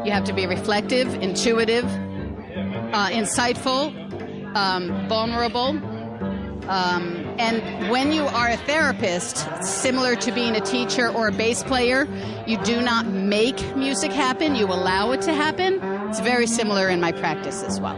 You have to be reflective, intuitive, insightful, vulnerable. And when you are a therapist, similar to being a teacher or a bass player, you do not make music happen, you allow it to happen. It's very similar in my practice as well.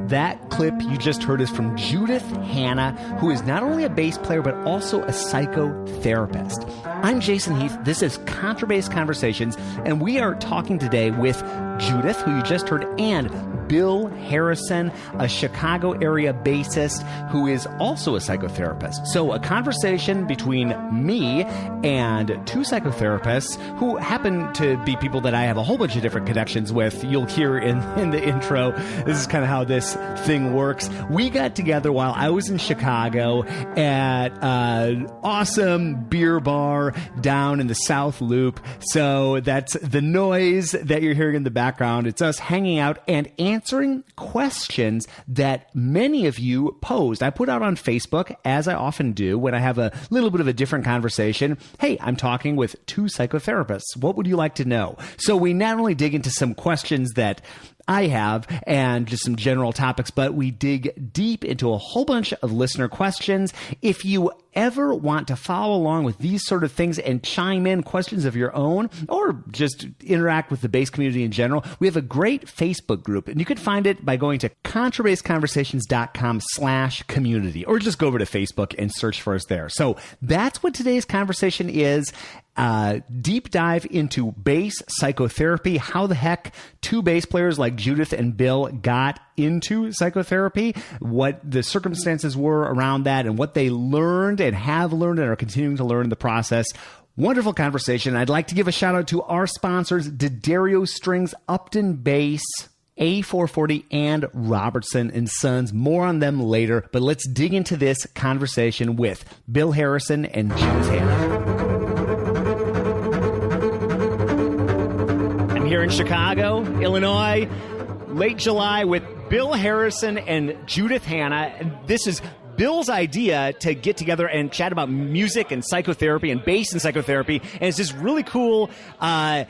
That clip you just heard is from Judith Hanna, who is not only a bass player, but also a psychotherapist. I'm Jason Heath. This is Contrabass Conversations, and we are talking today with Judith, who you just heard, and Bill Harrison, a Chicago area bassist who is also a psychotherapist. So a conversation between me and two psychotherapists who happen to be people that I have a whole bunch of different connections with. You'll hear in the intro. This is kind of how this thing works. We got together while I was in Chicago at an awesome beer bar down in the South Loop. So that's the noise that you're hearing in the background. It's us hanging out and answering questions that many of you posed. I put out on Facebook, as I often do when I have a little bit of a different conversation. Hey, I'm talking with two psychotherapists. What would you like to know? So we not only dig into some questions that I have and just some general topics, but we dig deep into a whole bunch of listener questions. If you ever want to follow along with these sort of things and chime in questions of your own or just interact with the bass community in general, we have a great Facebook group, and you can find it by going to contrabassconversations.com/community, or just go over to Facebook and search for us there. So that's what today's conversation is. Deep dive into bass psychotherapy, how the heck two bass players like Judith and Bill got into psychotherapy, what the circumstances were around that, and what they learned and have learned and are continuing to learn in the process. Wonderful conversation. I'd like to give a shout out to our sponsors, D'Addario Strings, Upton Bass, A440, and Robertson & Sons. More on them later, but let's dig into this conversation with Bill Harrison and Judith Hanna. Here in Chicago, Illinois, late July with Bill Harrison and Judith Hanna. And this is Bill's idea to get together and chat about music and psychotherapy and bass and psychotherapy. And it's just really cool. I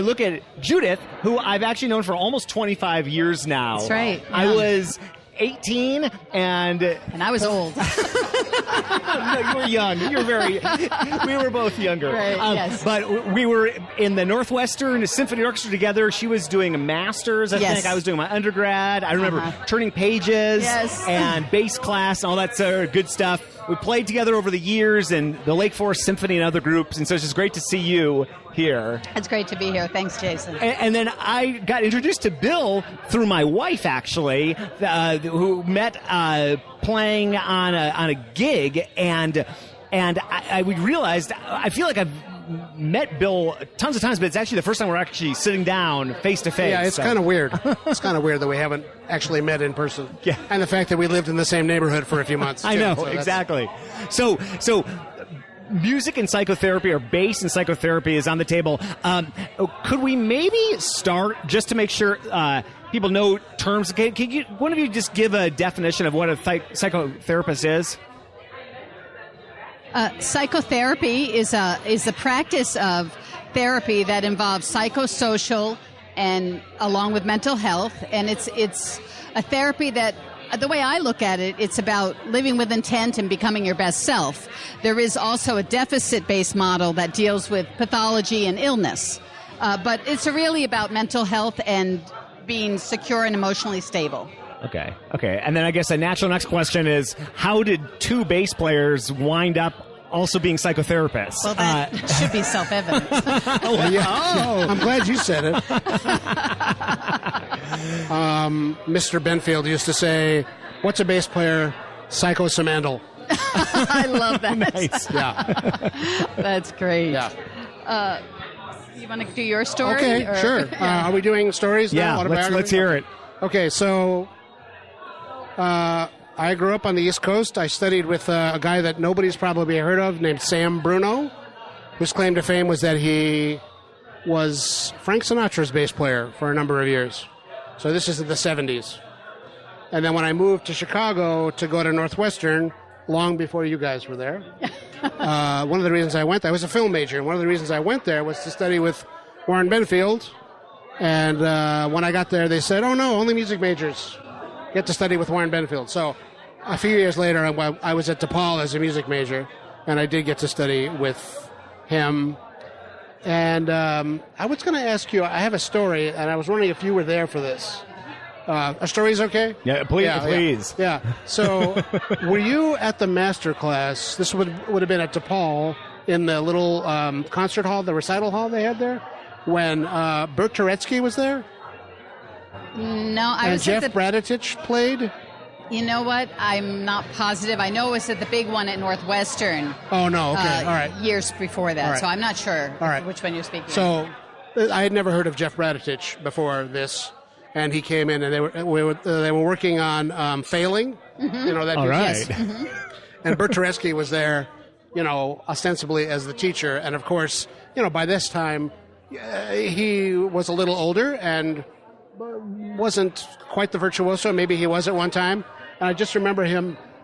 look at Judith, who I've actually known for almost 25 years now. That's right. Yeah. I was 18 and I was old. No, you were young. You were we were both younger. Right, yes. But we were in the Northwestern Symphony Orchestra together. She was doing a master's, I think. I was doing my undergrad. I remember turning pages and bass class and all that sort of good stuff. We played together over the years in the Lake Forest Symphony and other groups, and so it's just great to see you here. It's great to be here. Thanks, Jason. And then I got introduced to Bill through my wife, actually, who met playing on a gig, and I realized I feel like I've met Bill tons of times, but it's actually the first time we're actually sitting down face to face. Yeah, it's kind of weird. It's kind of weird that we haven't actually met in person. Yeah. And the fact that we lived in the same neighborhood for a few months. I know, exactly. So music and psychotherapy, or bass and psychotherapy, is on the table. Could we maybe start, just to make sure people know terms? Can one of you just give a definition of what a psychotherapist is? Psychotherapy is a practice of therapy that involves psychosocial and along with mental health, and it's a therapy that, the way I look at it, it's about living with intent and becoming your best self. There is also a deficit-based model that deals with pathology and illness, but it's really about mental health and being secure and emotionally stable. Okay. And then I guess a natural next question is, how did two bass players wind up also being psychotherapists? Well, that should be self-evident. I'm glad you said it. Mr. Benfield used to say, "What's a bass player? Psychosamandal." I love that. Nice. Yeah. That's great. Yeah. You want to do your story? Okay, sure. Are we doing stories now? Yeah, let's hear it. Okay, so I grew up on the East Coast. I studied with a guy that nobody's probably heard of named Sam Bruno, whose claim to fame was that he was Frank Sinatra's bass player for a number of years. So this is in the 70s. And then when I moved to Chicago to go to Northwestern, long before you guys were there. One of the reasons I went there, I was a film major, and one of the reasons I went there was to study with Warren Benfield. And when I got there, they said, oh, no, only music majors get to study with Warren Benfield. So a few years later, I was at DePaul as a music major, and I did get to study with him. And I was going to ask you, I have a story, and I was wondering if you were there for this. A story's okay? Yeah, please. Yeah. So were you at the master class? This would have been at DePaul in the little concert hall, the recital hall they had there, when Bert Turetsky was there? No, I and was Jeff at the... Braditich played? You know what? I'm not positive. I know it was at the big one at Northwestern. Oh, no. Okay. All right. Years before that. Right. So I'm not sure right. which one you're speaking of. So I had never heard of Jeff Braditich before this, and he came in, and they were working on Failing. Mm-hmm. You know that. All right. Yes. Mm-hmm. And Bert Turetsky was there, ostensibly as the teacher, and of course, by this time, he was a little older and wasn't quite the virtuoso. Maybe he was at one time. And I just remember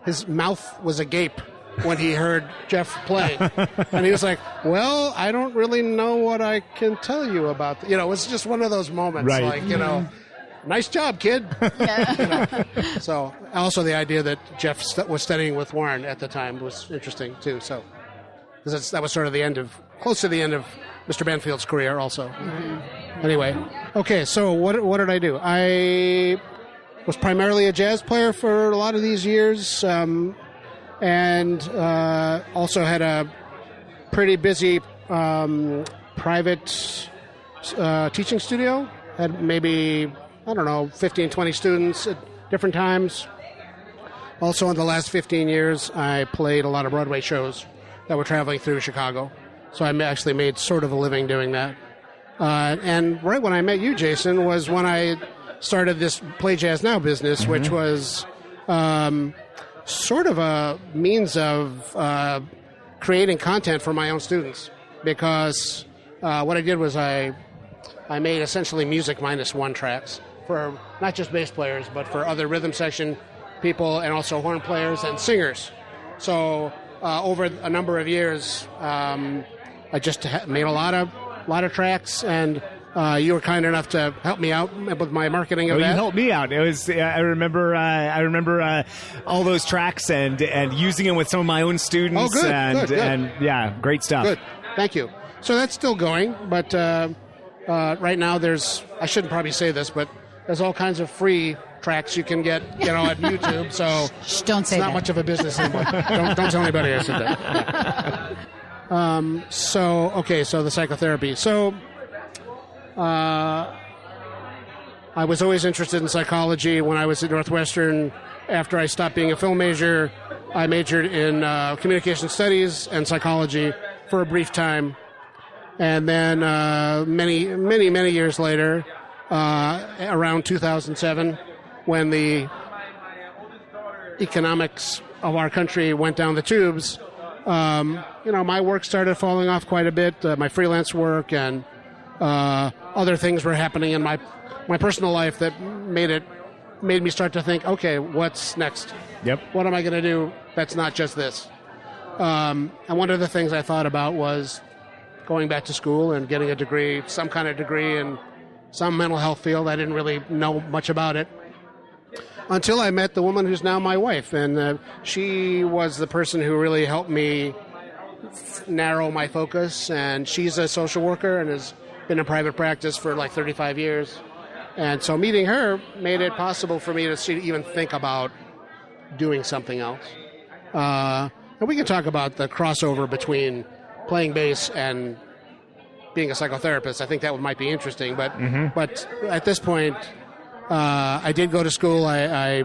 his mouth was agape when he heard Jeff play. And he was like, well, I don't really know what I can tell you about. It was just one of those moments. Right. Like, nice job, kid. So also the idea that Jeff was studying with Warren at the time was interesting, too. So that was sort of close to the end of Mr. Banfield's career also. Mm-hmm. Anyway, okay, so what did I do? I was primarily a jazz player for a lot of these years, and also had a pretty busy private teaching studio. Had maybe, 15, 20 students at different times. Also, in the last 15 years, I played a lot of Broadway shows that were traveling through Chicago. So I actually made sort of a living doing that. And right when I met you, Jason, was when I started this Play Jazz Now business, mm-hmm. which was sort of a means of creating content for my own students. Because what I did was I made essentially music minus one tracks for not just bass players, but for other rhythm section people and also horn players and singers. So over a number of years, I just made a lot of tracks, and you were kind enough to help me out with my marketing of that. You helped me out. It was I remember all those tracks and using them with some of my own students. Oh, good, and good. And yeah, great stuff. Good, thank you. So that's still going, but right now I shouldn't probably say this, but there's all kinds of free tracks you can get, at YouTube. So don't say it's not that. much of a business anymore. don't tell anybody I said that. So the psychotherapy. So I was always interested in psychology. When I was at Northwestern, after I stopped being a film major, I majored in communication studies and psychology for a brief time. And then many, many, many years later, around 2007, when the economics of our country went down the tubes, my work started falling off quite a bit. My freelance work and other things were happening in my personal life that made me start to think, okay, what's next? Yep. What am I going to do that's not just this? And one of the things I thought about was going back to school and getting a degree, some kind of degree in some mental health field. I didn't really know much about it until I met the woman who's now my wife. And she was the person who really helped me narrow my focus. And she's a social worker and has been in private practice for like 35 years. And so meeting her made it possible for me to even think about doing something else. And we can talk about the crossover between playing bass and being a psychotherapist. I think that might be interesting. But but at this point, I did go to school. I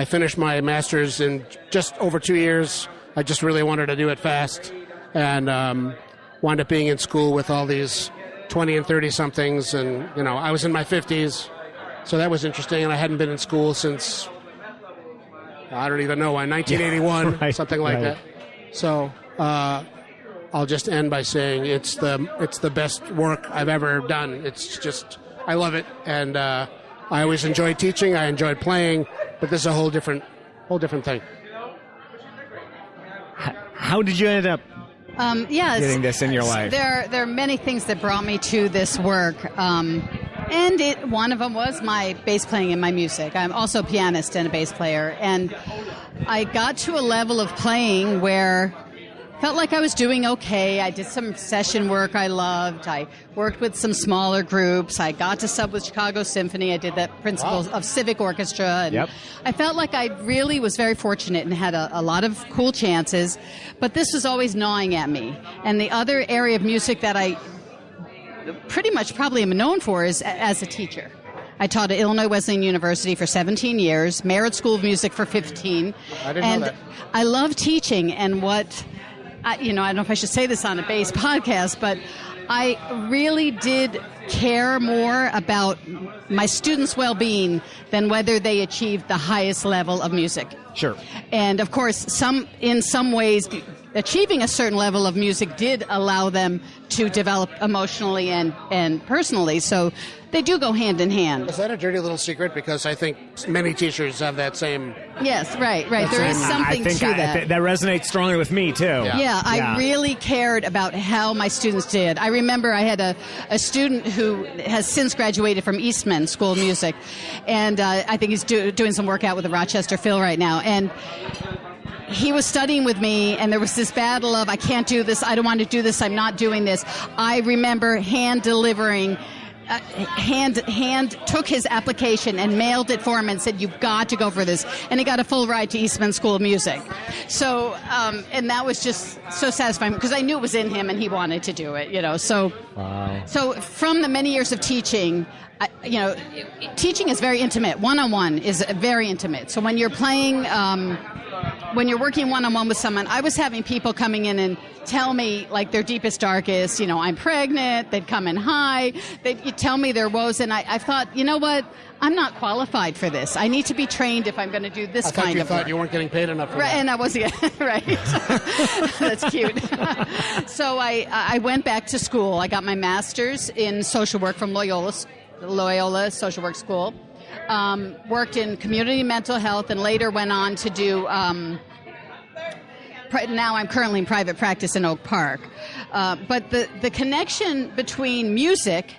finished my master's in just over 2 years. I just really wanted to do it fast, and wound up being in school with all these 20 and 30-somethings. And, I was in my 50s, so that was interesting. And I hadn't been in school since, I don't even know, 1981, right, something like that. So I'll just end by saying it's the best work I've ever done. It's just, I love it, and I always enjoyed teaching. I enjoyed playing, but this is a whole different thing. How did you end up getting this in your life? There are many things that brought me to this work. And one of them was my bass playing in my music. I'm also a pianist and a bass player. And I got to a level of playing where I felt like I was doing okay. I did some session work I loved. I worked with some smaller groups. I got to sub with Chicago Symphony. I did that Principles of Civic Orchestra. And I felt like I really was very fortunate and had a lot of cool chances. But this was always gnawing at me. And the other area of music that I pretty much probably am known for is as a teacher. I taught at Illinois Wesleyan University for 17 years, Merritt School of Music for 15. I didn't know that. I love teaching, and I don't know if I should say this on a bass podcast, but I really did care more about my students' well-being than whether they achieved the highest level of music. Sure. And of course, in some ways, achieving a certain level of music did allow them to develop emotionally and personally. So they do go hand in hand. Is that a dirty little secret? Because I think many teachers have that same... Yes, right. There is something to that. That resonates strongly with me, too. Yeah, I really cared about how my students did. I remember I had a student who has since graduated from Eastman School of Music, and I think he's doing some work out with the Rochester Phil right now. And he was studying with me, and there was this battle of, I can't do this, I don't want to do this, I'm not doing this. I remember hand-delivering... took his application and mailed it for him and said, you've got to go for this. And he got a full ride to Eastman School of Music. So, and that was just so satisfying because I knew it was in him and he wanted to do it, So, so from the many years of teaching, teaching is very intimate. One-on-one is very intimate. So when you're playing, when you're working one-on-one with someone, I was having people coming in and tell me like their deepest, darkest, I'm pregnant, they'd come in high, they'd tell me their woes, and I thought, you know what, I'm not qualified for this. I need to be trained if I'm going to do this kind of work. I thought you weren't getting paid enough for that. And I wasn't, right. That's cute. So I went back to school. I got my master's in social work from Loyola Social Work School. Worked in community mental health and later went on to do... now I'm currently in private practice in Oak Park. But the connection between music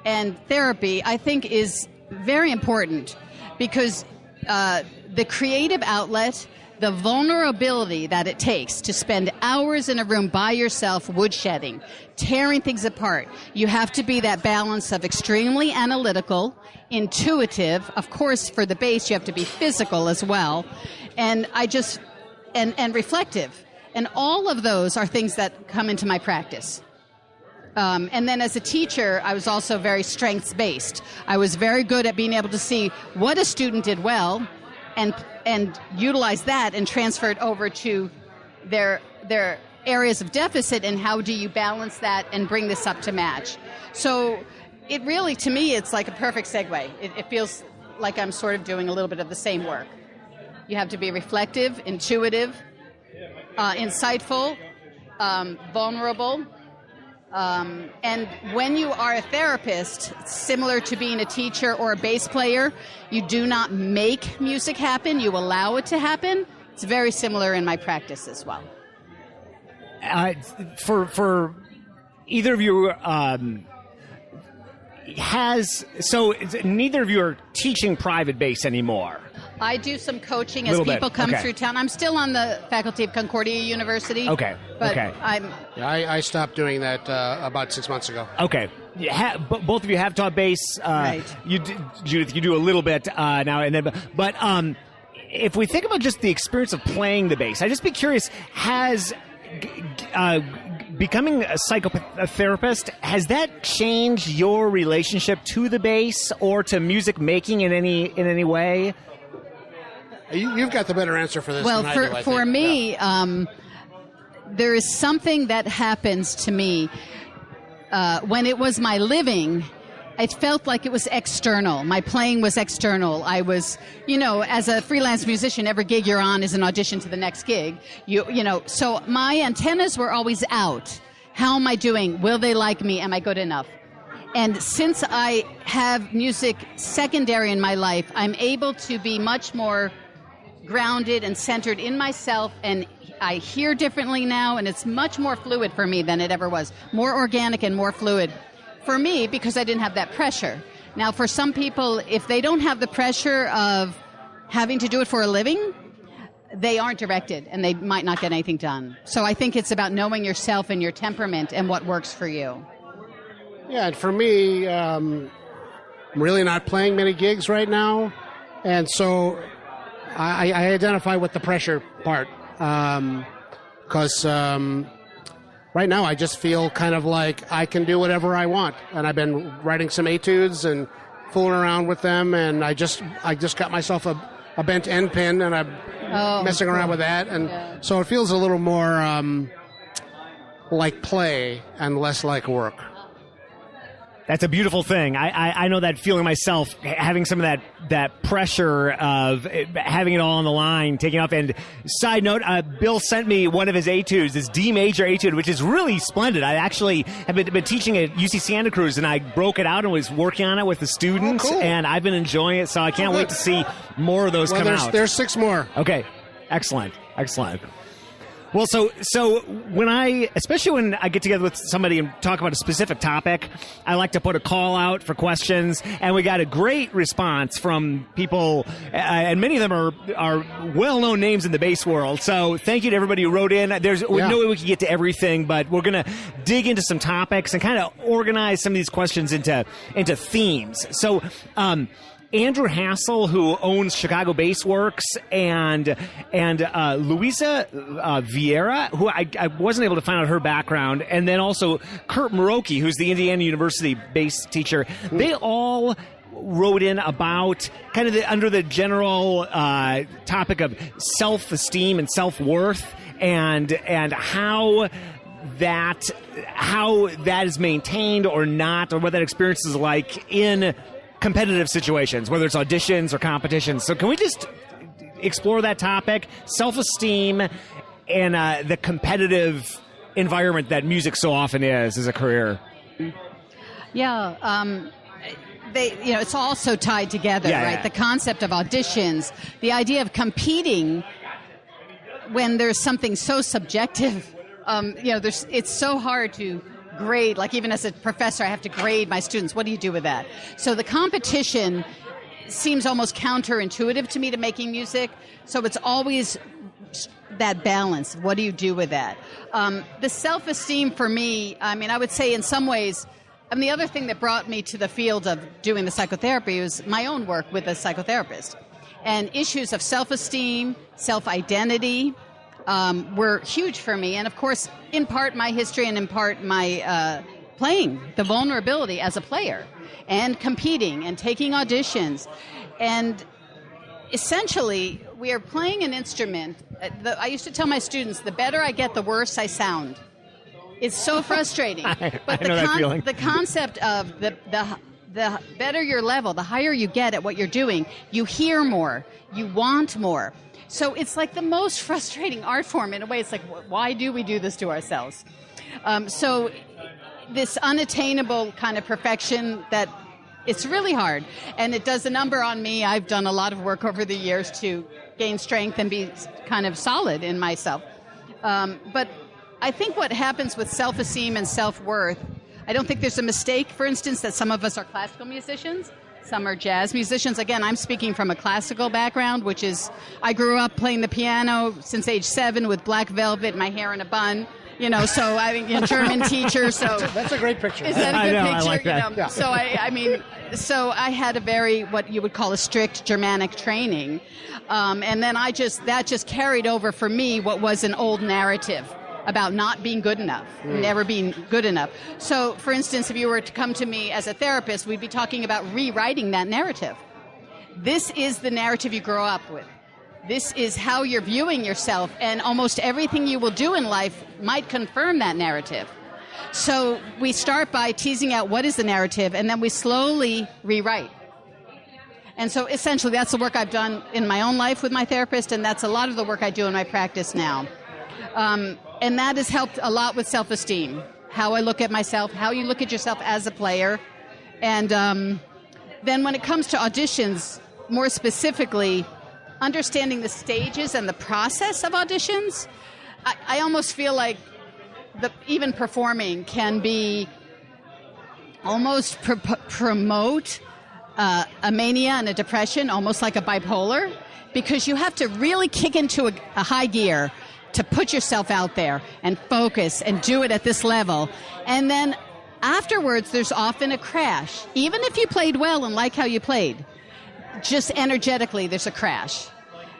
and therapy, I think, is very important because the creative outlet, the vulnerability that it takes to spend hours in a room by yourself woodshedding, tearing things apart. You have to be that balance of extremely analytical, intuitive. Of course, for the bass, you have to be physical as well. And and reflective. And all of those are things that come into my practice. And then as a teacher, I was also very strengths-based. I was very good at being able to see what a student did well and utilize that and transfer it over to their areas of deficit, and how do you balance that and bring this up to match. So it really, to me, it's like a perfect segue. It feels like I'm sort of doing a little bit of the same work. You have to be reflective, intuitive, insightful, vulnerable. And when you are a therapist, similar to being a teacher or a bass player, you do not make music happen, you allow it to happen. It's very similar in my practice as well. For either of you, neither of you are teaching private bass anymore. I do some coaching as people come through town. I'm still on the faculty of Concordia University. Okay. But I stopped doing that about 6 months ago. Okay. Both of you have taught bass. Right. Judith, you do a little bit now and then. But if we think about just the experience of playing the bass, I'd just be curious, has becoming a psychotherapist, has that changed your relationship to the bass or to music making in any way? You've got the better answer for this than I do, I think. For me, there is something that happens to me when it was my living. It felt like it was external. My playing was external. I was, as a freelance musician, every gig you're on is an audition to the next gig. So my antennas were always out. How am I doing? Will they like me? Am I good enough? And since I have music secondary in my life, I'm able to be much more grounded and centered in myself, and I hear differently now, and it's much more fluid for me than it ever was. More organic and more fluid for me because I didn't have that pressure. Now, for some people, if they don't have the pressure of having to do it for a living, they aren't directed, and they might not get anything done. So I think it's about knowing yourself and your temperament and what works for you. Yeah, and for me, I'm really not playing many gigs right now, and so I identify with the pressure part, because right now I just feel kind of like I can do whatever I want, and I've been writing some etudes and fooling around with them, and I just got myself a bent end pin, and I'm messing around with that, and so it feels a little more like play and less like work. That's a beautiful thing. I know that feeling myself, having some of that pressure of having it all on the line, taking off. And side note, Bill sent me one of his etudes, this D major etude, which is really splendid. I actually have been teaching at UC Santa Cruz, and I broke it out and was working on it with the students, and I've been enjoying it, so I can't wait to see more of those come out. There's 6 more. Okay, excellent. Well, so especially when I get together with somebody and talk about a specific topic, I like to put a call out for questions, and we got a great response from people, and many of them are well-known names in the bass world. So thank you to everybody who wrote in. There's no way we can get to everything, but we're going to dig into some topics and kind of organize some of these questions into themes. So, Andrew Hassel, who owns Chicago Bass Works, and Luisa Vieira, who I wasn't able to find out her background, and then also Kurt Muroki, who's the Indiana University bass teacher. They all wrote in about kind of under the general topic of self-esteem and self-worth, and how that is maintained or not, or what that experience is like in competitive situations, whether it's auditions or competitions. So can we just explore that topic, self-esteem, and the competitive environment that music so often is as a career? Yeah, it's all so tied together, right? The concept of auditions, the idea of competing when there's something so subjective. It's so hard to grade. Like, even as a professor, I have to grade my students. What do you do with that? So the competition seems almost counterintuitive to me to making music. So it's always that balance. What do you do with that? The self-esteem for me, I would say in some ways, the other thing that brought me to the field of doing the psychotherapy was my own work with a psychotherapist. And issues of self-esteem, self-identity, were huge for me. And of course, in part my history, and in part my playing, the vulnerability as a player, and competing and taking auditions. And essentially, we are playing an instrument. I used to tell my students, the better I get, the worse I sound. It's so frustrating. But I know that feeling. The concept of the better your level, the higher you get at what you're doing, you hear more, you want more. So it's like the most frustrating art form in a way. It's like, why do we do this to ourselves? So this unattainable kind of perfection, that it's really hard. And it does a number on me. I've done a lot of work over the years to gain strength and be kind of solid in myself. But I think what happens with self-esteem and self-worth, I don't think there's a mistake, for instance, that some of us are classical musicians. Some are jazz musicians. Again, I'm speaking from a classical background, which is, I grew up playing the piano since age 7 with black velvet, my hair in a bun, so I think a German teacher. So that's a great picture. Is that a good picture? I like that. Yeah. So I had a very, what you would call a strict Germanic training. And then that just carried over for me what was an old narrative about not being good enough, never being good enough. So, for instance, if you were to come to me as a therapist, we'd be talking about rewriting that narrative. This is the narrative you grow up with. This is how you're viewing yourself, and almost everything you will do in life might confirm that narrative. So we start by teasing out what is the narrative, and then we slowly rewrite. And so essentially that's the work I've done in my own life with my therapist, and that's a lot of the work I do in my practice now. And that has helped a lot with self-esteem, how I look at myself, how you look at yourself as a player. And then when it comes to auditions, more specifically, understanding the stages and the process of auditions. I almost feel like even performing can be almost promote a mania and a depression, almost like a bipolar, because you have to really kick into a high gear to put yourself out there and focus and do it at this level. And then afterwards, there's often a crash. Even if you played well and like how you played, just energetically, there's a crash.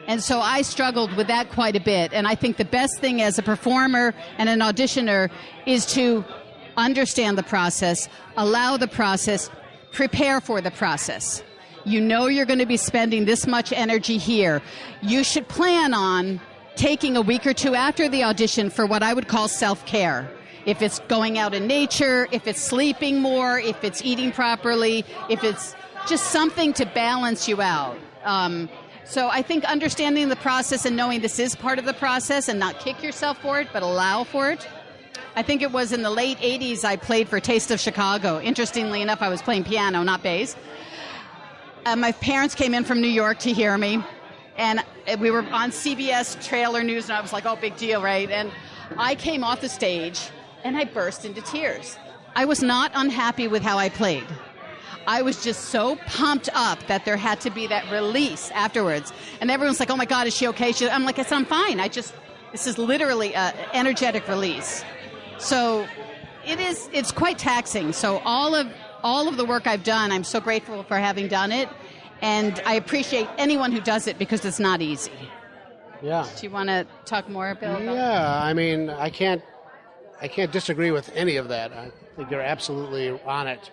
And so I struggled with that quite a bit. And I think the best thing as a performer and an auditioner is to understand the process, allow the process, prepare for the process. You know you're going to be spending this much energy here. You should plan on taking a week or two after the audition for what I would call self-care. If it's going out in nature, if it's sleeping more, if it's eating properly, if it's just something to balance you out. So I think understanding the process and knowing this is part of the process and not kick yourself for it, but allow for it. I think it was in the late 80s I played for Taste of Chicago. Interestingly enough, I was playing piano, not bass. My parents came in from New York to hear me, and we were on CBS Trailer News, and I was like, oh, big deal, right? And I came off the stage, and I burst into tears. I was not unhappy with how I played. I was just so pumped up that there had to be that release afterwards. And everyone's like, oh my God, is she okay? I'm like, I'm fine. This is literally an energetic release. So it's quite taxing. So all of the work I've done, I'm so grateful for having done it. And I appreciate anyone who does it because it's not easy. Yeah. Do you want to talk more, Bill? Yeah, I mean, I can't disagree with any of that. I think you're absolutely on it.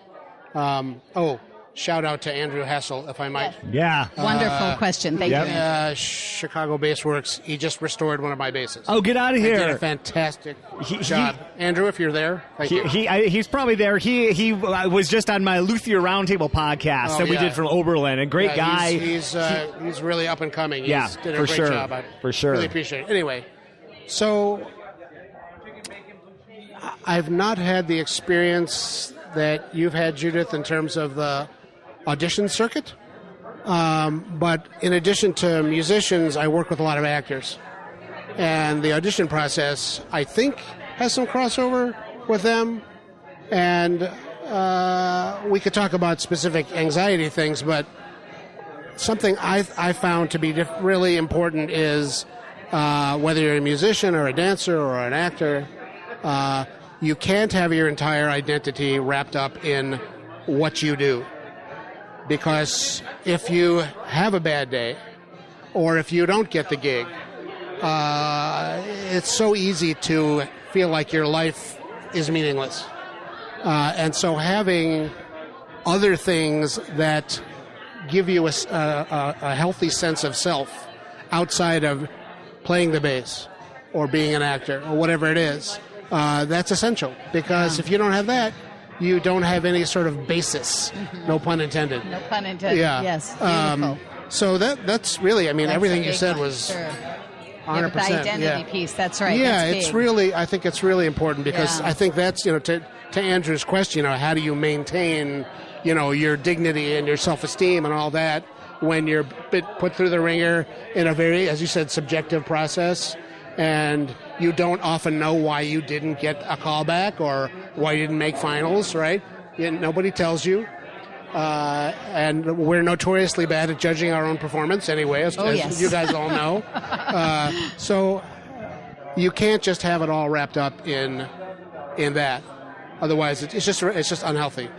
Shout out to Andrew Hassel, if I might. Yeah. Wonderful question. Thank you. Chicago Bass Works. He just restored one of my basses. Oh, get out of here. He did a fantastic job. Andrew, if you're there, thank you. He's probably there. He was just on my Luthier Roundtable podcast that we did from Oberlin. A great guy. He's really up and coming. Yeah, He's did a for great sure. job. I For sure. really appreciate it. Anyway, so I've not had the experience that you've had, Judith, in terms of the audition circuit. But in addition to musicians, I work with a lot of actors. And the audition process, I think, has some crossover with them. And we could talk about specific anxiety things, but something I found to be really important is whether you're a musician or a dancer or an actor, you can't have your entire identity wrapped up in what you do. Because if you have a bad day, or if you don't get the gig, it's so easy to feel like your life is meaningless. And so having other things that give you a healthy sense of self outside of playing the bass or being an actor or whatever it is, that's essential. Because if you don't have that, you don't have any sort of basis. Mm-hmm. No pun intended. No pun intended. Yeah. Yes. Beautiful. So that's really, I mean, That's everything you said was sure. 100%. The identity piece. That's right. Yeah, that's it's big. really, I think it's really important because I think that's, to Andrew's question, how do you maintain, your dignity and your self-esteem and all that when you're put through the ringer in a very, as you said, subjective process, and you don't often know why you didn't get a call back or why you didn't make finals, right? Nobody tells you. And we're notoriously bad at judging our own performance anyway, as you guys all know. So you can't just have it all wrapped up in that. Otherwise, it's just unhealthy.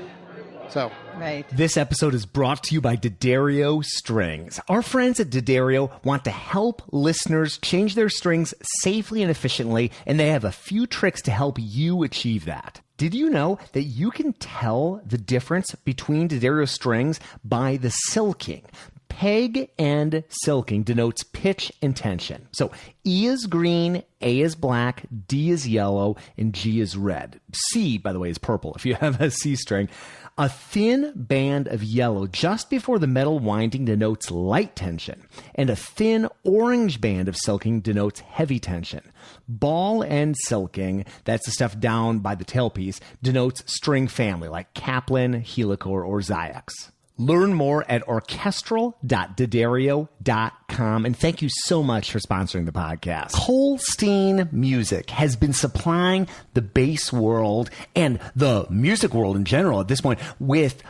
So. Right. This episode is brought to you by D'Addario Strings. Our friends at D'Addario want to help listeners change their strings safely and efficiently, and they have a few tricks to help you achieve that. Did you know that you can tell the difference between D'Addario strings by the silking? Peg and silking denotes pitch and tension. So E is green, A is black, D is yellow, and G is red. C, by the way, is purple if you have a C string. A thin band of yellow just before the metal winding denotes light tension, and a thin orange band of silking denotes heavy tension. Ball end silking, that's the stuff down by the tailpiece, denotes string family like Kaplan, Helicore, or Zyx. Learn more at orchestral.d'addario.com. And thank you so much for sponsoring the podcast. Kolstein Music has been supplying the bass world and the music world in general at this point with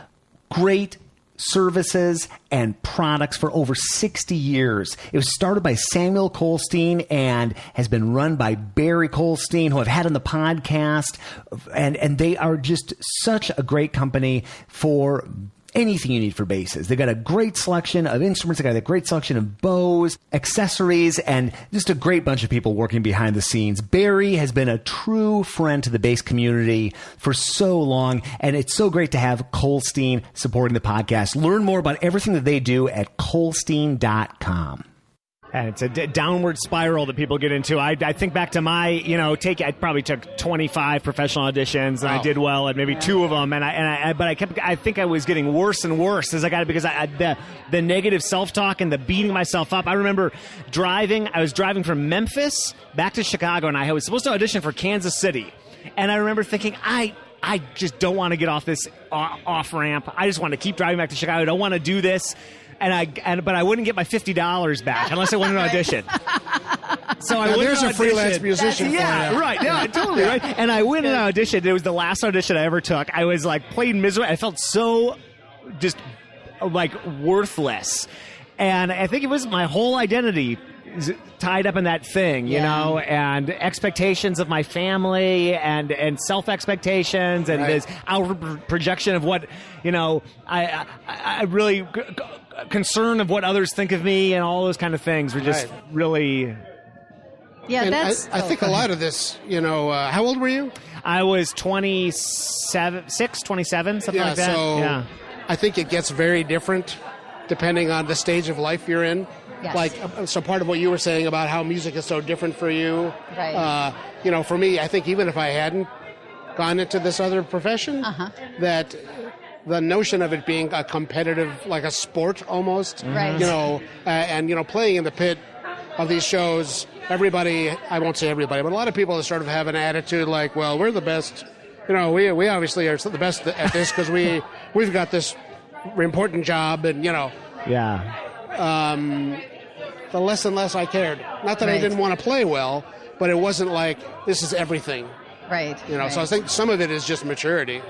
great services and products for over 60 years. It was started by Samuel Kolstein and has been run by Barry Kolstein, who I've had on the podcast. And they are just such a great company for anything you need for basses. They've got a great selection of instruments. They've got a great selection of bows, accessories, and just a great bunch of people working behind the scenes. Barry has been a true friend to the bass community for so long, and it's so great to have Kolstein supporting the podcast. Learn more about everything that they do at kolstein.com. And it's a downward spiral that people get into. I think back to my, I probably took 25 professional auditions, and I did well at maybe 2 of them. I think I was getting worse and worse as I got it, because the negative self-talk and the beating myself up. I remember I was driving from Memphis back to Chicago, and I was supposed to audition for Kansas City. And I remember thinking, I just don't want to get off this off-ramp. I just want to keep driving back to Chicago. I don't want to do this. But I wouldn't get my $50 back unless I went and auditioned. So I went there's and a freelance musician. Yeah, right. Yeah, totally right. And I went and auditioned. It was the last audition I ever took. I was played miserable. I felt so just worthless. And I think it was my whole identity tied up in that thing, you know, and expectations of my family and self-expectations and this outward projection of what, I really concern of what others think of me and all those kind of things were just really... Yeah, and I think a lot of this, how old were you? I was 27, something like that. So I think it gets very different depending on the stage of life you're in. Yes. So part of what you were saying about how music is so different for you, right. For me, I think even if I hadn't gone into this other profession, that the notion of it being a competitive, like a sport almost, right. And playing in the pit of these shows, everybody, I won't say everybody, but a lot of people sort of have an attitude like, well, we're the best, we obviously are the best at this because we've got this important job and, the less and less I cared. Not that I didn't want to play well, but it wasn't like this is everything. Right. So I think some of it is just maturity.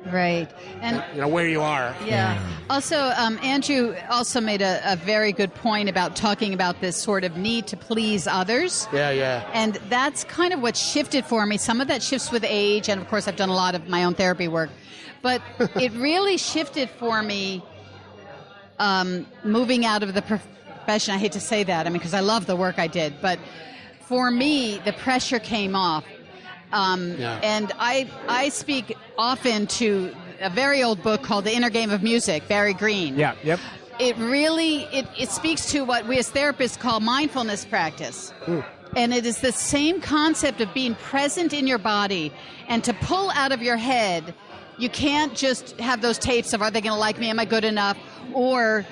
Right. And where you are. Yeah. Also, Andrew also made a very good point about talking about this sort of need to please others. Yeah. And that's kind of what shifted for me. Some of that shifts with age, and of course I've done a lot of my own therapy work. But it really shifted for me moving out of the profession. I hate to say that, because I love the work I did. But for me, the pressure came off. And I speak often to a very old book called The Inner Game of Music, Barry Green. Yeah, yep. It really, it speaks to what we as therapists call mindfulness practice. And it is the same concept of being present in your body and to pull out of your head. You can't just have those tapes of, are they going to like me? Am I good enough? Or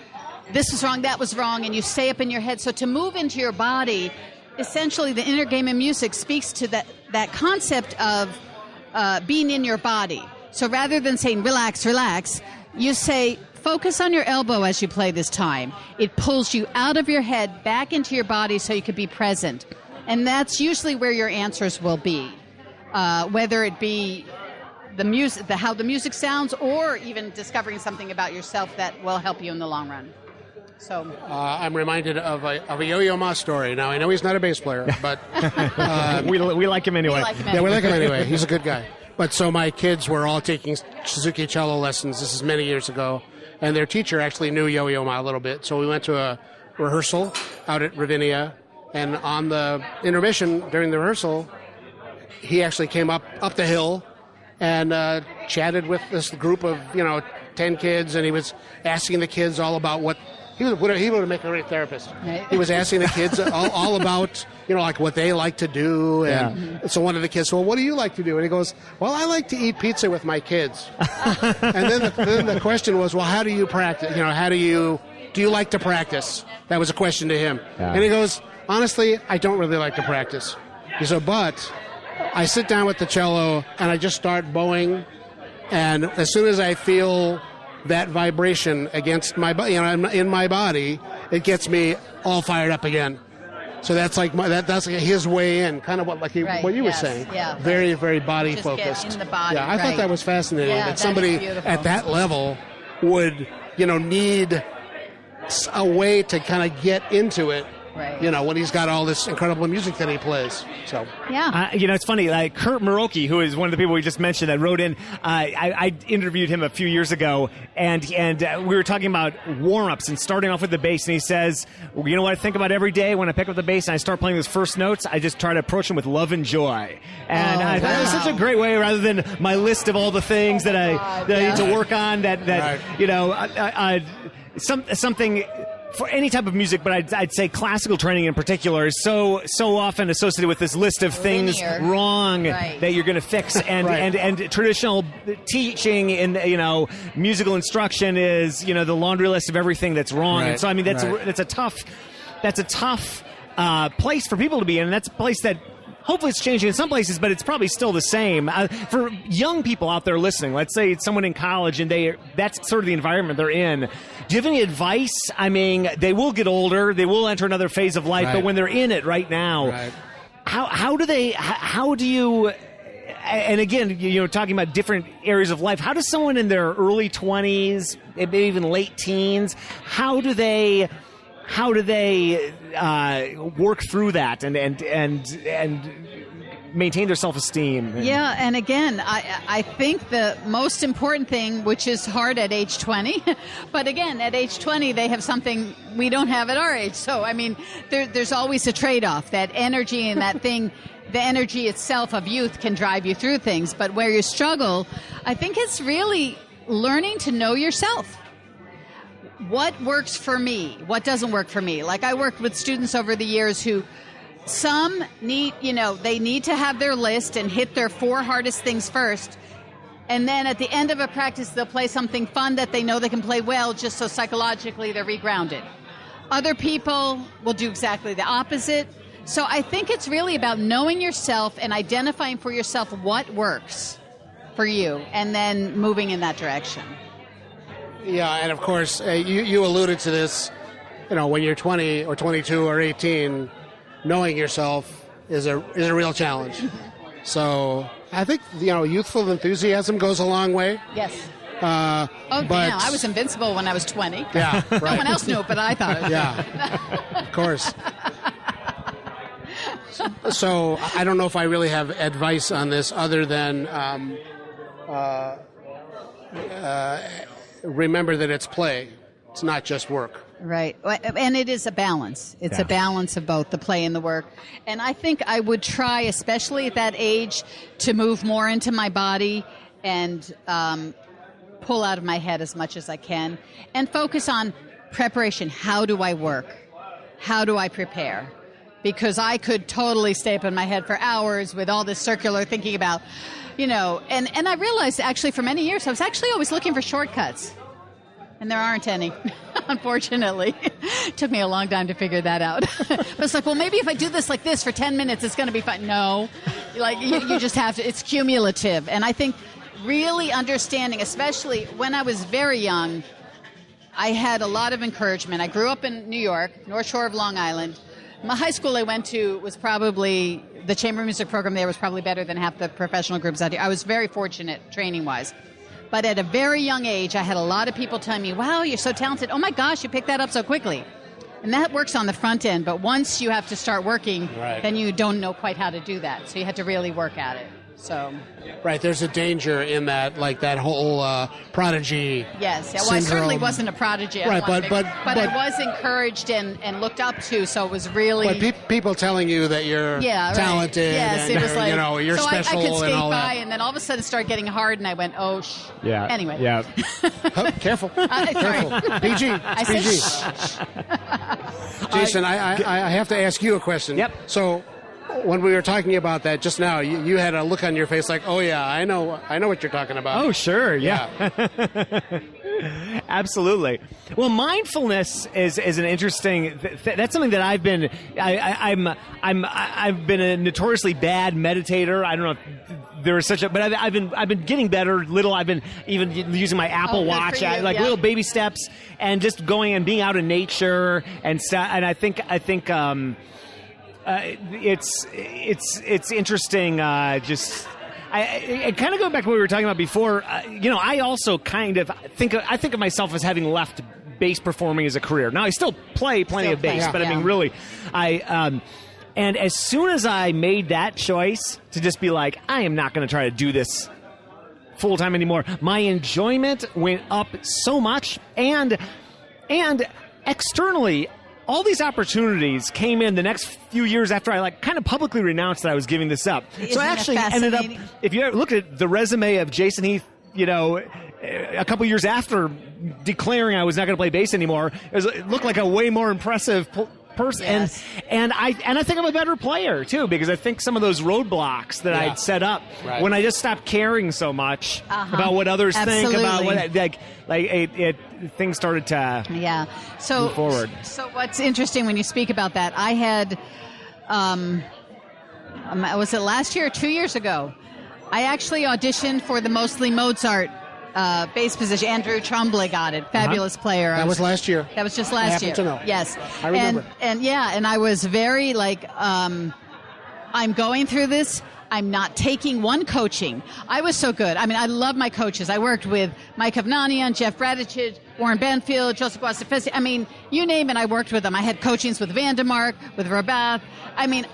this was wrong, that was wrong, and you stay up in your head. So to move into your body, essentially the inner game of music speaks to that concept of being in your body. So rather than saying, relax, you say, focus on your elbow as you play this time. It pulls you out of your head, back into your body so you can be present. And that's usually where your answers will be, whether it be the music, how the music sounds, or even discovering something about yourself that will help you in the long run. So I'm reminded of a Yo-Yo Ma story. Now I know he's not a bass player, but we like him anyway. Yeah, we like him anyway. He's a good guy. But so my kids were all taking Suzuki cello lessons. This is many years ago, and their teacher actually knew Yo-Yo Ma a little bit. So we went to a rehearsal out at Ravinia, and on the intermission during the rehearsal, he actually came up the hill and chatted with this group of 10 kids, and he was asking the kids all about what he would make a great therapist. Right. He was asking the kids all about like what they like to do, and so one of the kids, well, what do you like to do? And he goes, well, I like to eat pizza with my kids. And then the question was, well, how do you practice? Do you like to practice? That was a question to him, and he goes, honestly, I don't really like to practice. He said, but I sit down with the cello and I just start bowing, and as soon as I feel that vibration against my body, in my body, it gets me all fired up again. So that's like that's like his way in, kind of what you were saying. Yeah, very, very body just focused. Get in the body. Yeah, I thought that was fascinating. Yeah, that somebody at that level would, need a way to kind of get into it. Right. When he's got all this incredible music that he plays. So yeah, it's funny. Like Kurt Muroki, who is one of the people we just mentioned that wrote in. I interviewed him a few years ago, and we were talking about warm-ups and starting off with the bass. And he says, well, you know what I think about every day when I pick up the bass and I start playing those first notes? I just try to approach them with love and joy. And I thought it was such a great way, rather than my list of all the things that I need to work on. Something. For any type of music, but I'd say classical training in particular is so often associated with this list of things wrong that you're going to fix, and traditional teaching in musical instruction is the laundry list of everything that's wrong, and so I mean that's a tough place for people to be in, and that's a place that. Hopefully it's changing in some places, but it's probably still the same. For young people out there listening, let's say it's someone in college and that's sort of the environment they're in. Do you have any advice? I mean, they will get older, they will enter another phase of life, but when they're in it right now, how do you, and again, talking about different areas of life, how does someone in their early 20s, maybe even late teens, how do they work through that and maintain their self-esteem? Yeah, and again, I think the most important thing, which is hard at age 20, but again, at age 20, they have something we don't have at our age. So, I mean, there's always a trade-off. That energy and that thing, the energy itself of youth can drive you through things. But where you struggle, I think it's really learning to know yourself. What works for me? What doesn't work for me? Like I worked with students over the years who some need, they need to have their list and hit their 4 hardest things first. And then at the end of a practice, they'll play something fun that they know they can play well, just so psychologically they're regrounded. Other people will do exactly the opposite. So I think it's really about knowing yourself and identifying for yourself what works for you and then moving in that direction. Yeah, and of course, you alluded to this, when you're 20 or 22 or 18, knowing yourself is a real challenge. So I think, youthful enthusiasm goes a long way. Yes. But I was invincible when I was 20. Yeah, right. No one else knew it, but I thought it. Yeah, of course. So I don't know if I really have advice on this other than remember that it's play. It's not just work. Right. And it is a balance. It's a balance of both the play and the work. And I think I would try, especially at that age, to move more into my body and pull out of my head as much as I can and focus on preparation. How do I work? How do I prepare? Because I could totally stay up in my head for hours with all this circular thinking about, and I realized actually for many years I was actually always looking for shortcuts. And there aren't any, unfortunately. It took me a long time to figure that out. But it's like, well, maybe if I do this like this for 10 minutes, it's going to be fine. No, like you just have to, it's cumulative. And I think really understanding, especially when I was very young, I had a lot of encouragement. I grew up in New York, North Shore of Long Island. My high school I went to was probably, the chamber music program there was probably better than half the professional groups out here. I was very fortunate training-wise. But at a very young age, I had a lot of people telling me, wow, you're so talented. Oh, my gosh, you picked that up so quickly. And that works on the front end. But once you have to start working, then you don't know quite how to do that. So you have to really work at it. So, right, there's a danger in that, like that whole prodigy. Yes, well, I certainly wasn't a prodigy. Right, but I was encouraged and looked up to. So it was really. But people telling you that you're talented, yes, and it was like, you're so special, I could skate and all by, that. and then all of a sudden it started getting hard, and I went, oh, yeah. Anyway, yeah. Oh, careful, careful, PG, I PG. said, Jason, I have to ask you a question. Yep. So, when we were talking about that just now, you had a look on your face like, oh yeah, I know what you're talking about. Oh sure, yeah. Absolutely. Well, mindfulness is an interesting. That's something that I've been. I've been a notoriously bad meditator. I don't know if there is such a, but I've been getting better. I've been even using my Apple Watch, little baby steps, and just going and being out in nature and stuff. And I think it's interesting. I kind of go back to what we were talking about before. I also kind of think of myself as having left bass performing as a career. Now I still play plenty of bass, but I mean, really, and as soon as I made that choice to just be like, I am not going to try to do this full time anymore, my enjoyment went up so much, and externally, all these opportunities came in the next few years after I kind of publicly renounced that I was giving this up. So I actually ended up, if you look at the resume of Jason Heath, a couple years after declaring I was not going to play bass anymore, it looked like a way more impressive person. Yes. And I think I'm a better player too, because I think some of those roadblocks that I'd set up when I just stopped caring so much about what others think about what things started to move forward. So what's interesting when you speak about that, I had was it last year or 2 years ago? I actually auditioned for the Mostly Mozart bass position. Andrew Tremblay got it. Fabulous player. That was last year. That was just last year. I happen to know. Yes. I remember. And I was very I'm going through this. I'm not taking one coaching. I was so good. I mean, I love my coaches. I worked with Mike Hovnanian, Jeff Bradicich, Warren Benfield, Joseph Guastafesi. I mean, you name it, I worked with them. I had coachings with Vandermark, with Verbath. I mean,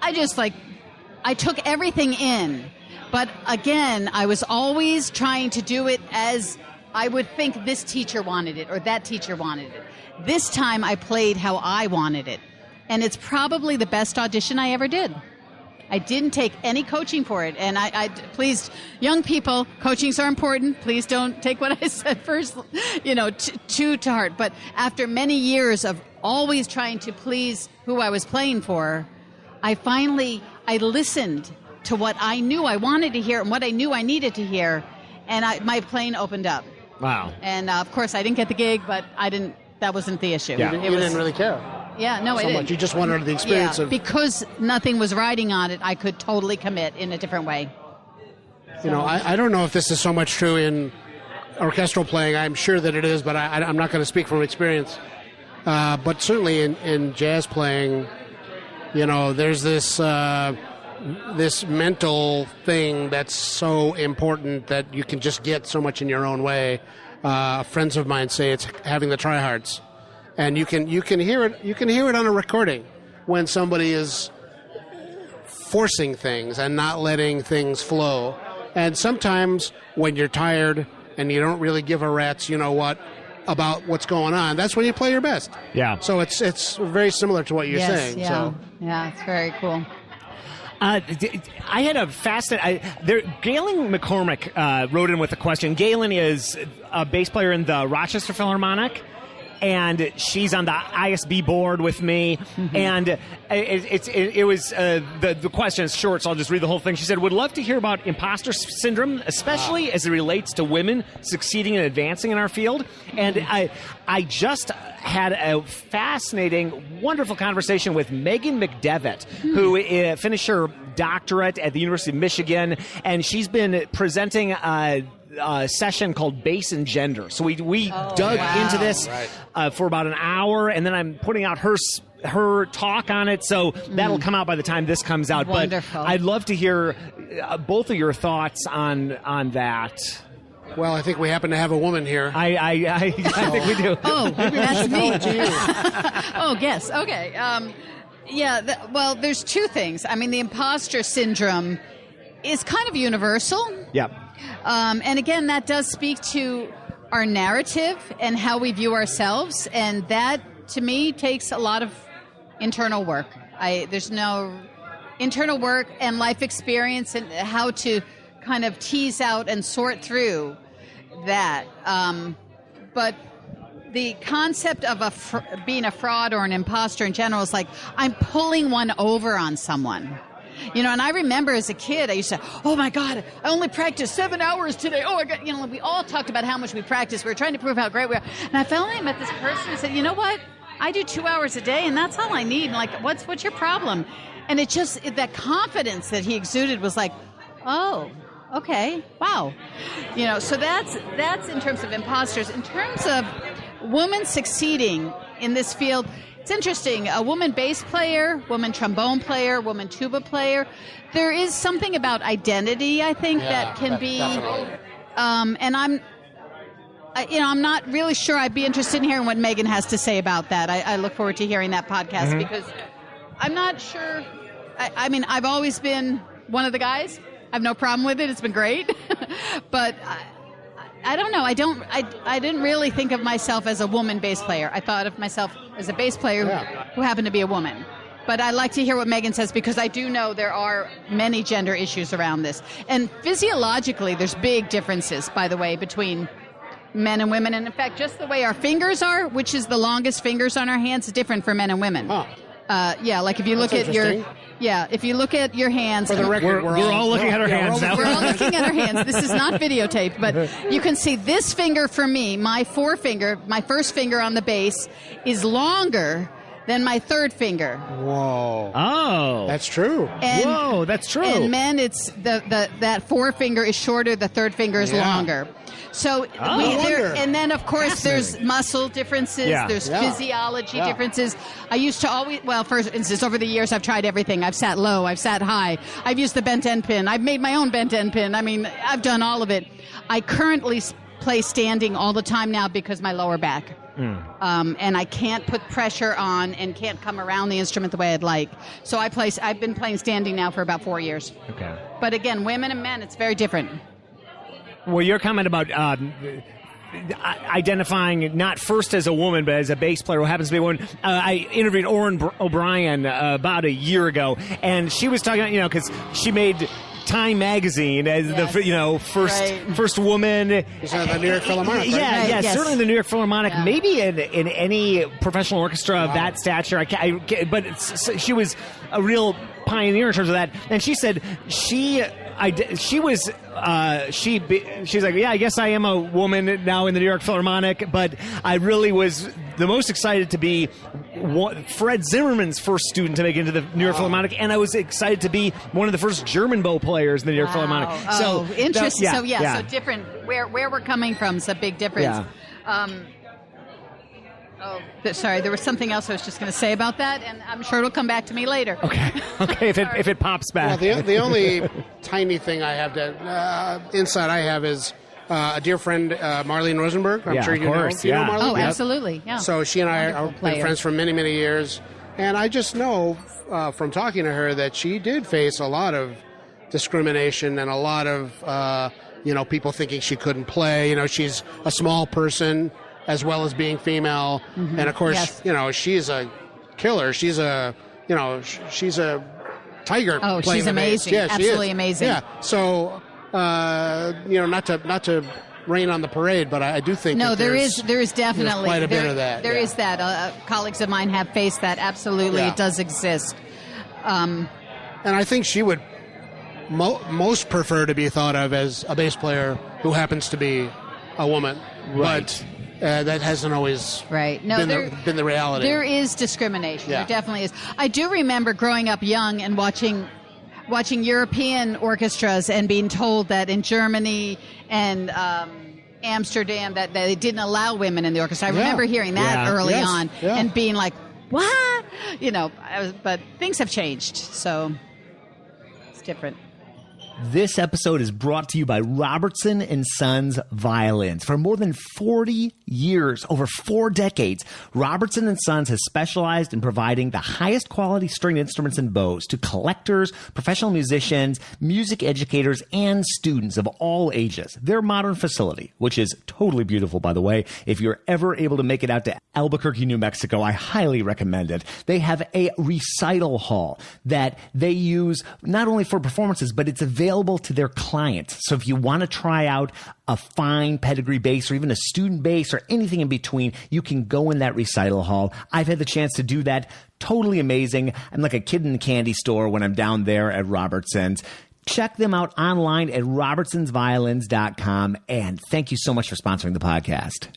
I took everything in. But again, I was always trying to do it as I would think this teacher wanted it or that teacher wanted it. This time I played how I wanted it. And it's probably the best audition I ever did. I didn't take any coaching for it. And I please, young people, coachings are important. Please don't take what I said first, to heart. But after many years of always trying to please who I was playing for, I listened to what I knew I wanted to hear and what I knew I needed to hear, and my plane opened up. Wow. And of course I didn't get the gig, but that wasn't the issue. Yeah. You didn't really care. Yeah, no, so I didn't. Much. You just wanted the experience of... because nothing was riding on it, I could totally commit in a different way. So. I don't know if this is so much true in orchestral playing. I'm sure that it is, but I'm not going to speak from experience. But certainly in jazz playing, there's this mental thing that's so important that you can just get so much in your own way. Friends of mine say it's having the tryhards, and you can hear it. You can hear it on a recording when somebody is forcing things and not letting things flow. And sometimes when you're tired and you don't really give a rat's about what's going on, that's when you play your best. Yeah. So it's very similar to what you're saying. Yeah. So. Yeah, it's very cool. I had a Gaelen McCormick wrote in with a question. Gaelen is a bass player in the Rochester Philharmonic, and she's on the ISB board with me. Mm-hmm. And it was the question is short, so I'll just read the whole thing. She said, "Would love to hear about imposter syndrome, especially as it relates to women succeeding and advancing in our field." And I just had a fascinating, wonderful conversation with Megan McDevitt, who finished her doctorate at the University of Michigan, and she's been presenting a session called Bass and Gender. So we dug into this for about an hour, and then I'm putting out her talk on it, so that'll come out by the time this comes out. Wonderful. But I'd love to hear both of your thoughts on that. Well, I think we happen to have a woman here. I think we do. Oh, that's me. To you. Oh, yes. Okay. Well, there's two things. I mean, the imposter syndrome is kind of universal. Yep. And again, that does speak to our narrative and how we view ourselves. And that, to me, takes a lot of internal work. There's no internal work and life experience and how to kind of tease out and sort through that. But the concept of being a fraud or an imposter in general is like I'm pulling one over on someone. You know, and I remember as a kid, I used to, oh my God, I only practiced 7 hours today. Oh, I got, you know, we all talked about how much we practiced. We were trying to prove how great we are. And I finally met this person who said, you know what? I do 2 hours a day and that's all I need. And like, what's your problem? And that confidence that he exuded was like, oh, okay, wow. You know, so that's in terms of imposters. In terms of women succeeding in this field, it's interesting. A woman bass player, woman trombone player, woman tuba player. There is something about identity, I think, that can be. And I'm not really sure. I'd be interested in hearing what Megan has to say about that. I look forward to hearing that podcast because I'm not sure. I mean, I've always been one of the guys. I have no problem with it. It's been great, but. I don't know. I didn't really think of myself as a woman bass player. I thought of myself as a bass player who happened to be a woman. But I'd like to hear what Megan says because I do know there are many gender issues around this. And physiologically, there's big differences, by the way, between men and women. And in fact, just the way our fingers are, which is the longest fingers on our hands, is different for men and women. Huh. Like if you look at if you look at your hands. For the record, we're all looking at our hands now. We're all looking at our hands. This is not videotaped, but you can see this finger for me, my forefinger, my first finger on the bass, is longer than my third finger. Whoa. Oh. That's true. And, that's true. And men, it's that forefinger is shorter, the third finger is longer. So and then of course there's muscle differences, there's physiology differences. I used to always, for instance, over the years I've tried everything. I've sat low, I've sat high, I've used the bent end pin, I've made my own bent end pin. I mean, I've done all of it. I currently play standing all the time now because my lower back. And I can't put pressure on and can't come around the instrument the way I'd like. So I've been playing standing now for about 4 years. Okay. But again, women and men, it's very different. Well, your comment about identifying not first as a woman, but as a bass player who happens to be a woman. I interviewed Orrin O'Brien about a year ago, and she was talking about, because she made Time Magazine as the first woman. Is that the New York Philharmonic? Right? Yeah, certainly the New York Philharmonic. Yeah. Maybe in any professional orchestra of that stature. She was a real pioneer in terms of that. And she said she's like, I guess I am a woman now in the New York Philharmonic, but I really was the most excited to be Fred Zimmerman's first student to make it into the New York Philharmonic, and I was excited to be one of the first German bow players in the New York Philharmonic. So interesting. So different. Where we're coming from is a big difference. Yeah. Sorry, there was something else I was just going to say about that, and I'm sure it'll come back to me later. Okay, if it pops back. Well, the only tiny thing I have insight I have is a dear friend, Marlene Rosenberg. I'm sure you know. You know Marlene? Oh, absolutely. Yeah. So she and I have been friends for many, many years, and I just know from talking to her that she did face a lot of discrimination and a lot of people thinking she couldn't play. She's a small person, as well as being female. Mm-hmm. And of course, she's a killer. She's a tiger. Oh, she's amazing. Yeah, absolutely amazing. Yeah. So, not to rain on the parade, but I do think there is definitely quite a bit of that. There is that. Colleagues of mine have faced that. Absolutely, it does exist. And I think she would most prefer to be thought of as a bass player who happens to be a woman. Right. But that hasn't always been the reality. There is discrimination. Yeah. There definitely is. I do remember growing up young and watching European orchestras and being told that in Germany and Amsterdam that they didn't allow women in the orchestra. I remember hearing that early on and being like, what? But things have changed, so it's different. This episode is brought to you by Robertson and Sons Violins. For more than 40 years, over 4 decades, Robertson and Sons has specialized in providing the highest quality string instruments and bows to collectors, professional musicians, music educators, and students of all ages. Their modern facility, which is totally beautiful, by the way, if you're ever able to make it out to Albuquerque, New Mexico, I highly recommend it. They have a recital hall that they use not only for performances, but it's available available to their clients. So if you want to try out a fine pedigree bass or even a student bass or anything in between, you can go in that recital hall. I've had the chance to do that. Totally amazing. I'm like a kid in the candy store when I'm down there at Robertson's. Check them out online at robertsonsviolins.com. And thank you so much for sponsoring the podcast.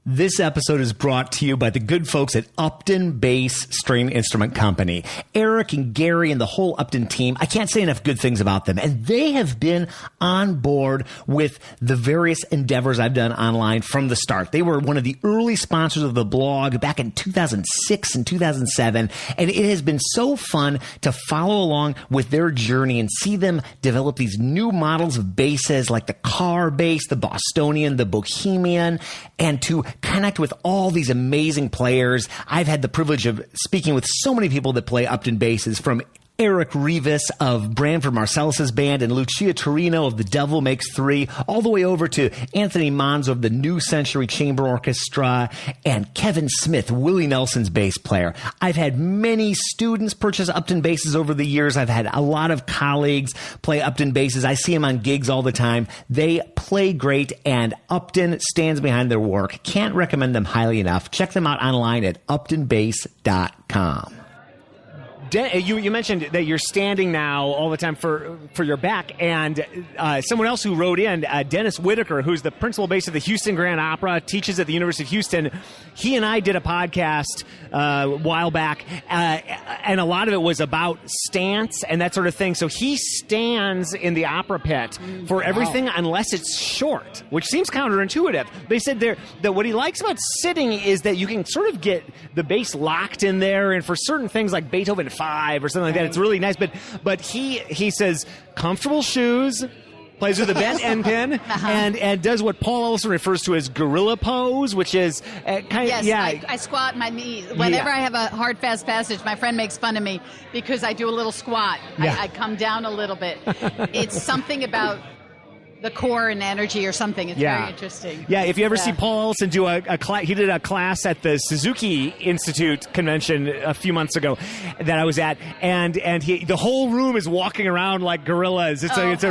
This episode is brought to you by the good folks at Upton Bass String Instrument Company. Eric and Gary and the whole Upton team, I can't say enough good things about them. And they have been on board with the various endeavors I've done online from the start. They were one of the early sponsors of the blog back in 2006 and 2007. And it has been so fun to follow along with their journey and see them develop these new models of basses like the car bass, the Bostonian, the Bohemian, and to connect with all these amazing players. I've had the privilege of speaking with so many people that play Upton basses, from Eric Rivas of Branford Marsalis' band and Lucia Torino of The Devil Makes Three, all the way over to Anthony Monzo of the New Century Chamber Orchestra, and Kevin Smith, Willie Nelson's bass player. I've had many students purchase Upton basses over the years. I've had a lot of colleagues play Upton basses. I see them on gigs all the time. They play great, and Upton stands behind their work. Can't recommend them highly enough. Check them out online at uptonbass.com. You mentioned that you're standing now all the time for your back, and someone else who wrote in, Dennis Whittaker, who's the principal bass of the Houston Grand Opera, teaches at the University of Houston. He and I did a podcast a while back, and a lot of it was about stance and that sort of thing. So he stands in the opera pit for everything unless it's short, which seems counterintuitive. They said that what he likes about sitting is that you can sort of get the bass locked in there, and for certain things like Beethoven 5 or something like that, it's really nice. But he says comfortable shoes, plays with a bent end pin, and does what Paul Ellison refers to as gorilla pose, which is kind of I squat my knees whenever I have a hard fast passage. My friend makes fun of me because I do a little squat. I come down a little bit. It's something about the core and energy or something. It's very interesting. Yeah, if you ever see Paul Ellison do a class, he did a class at the Suzuki Institute convention a few months ago that I was at, and the whole room is walking around like gorillas. It's it's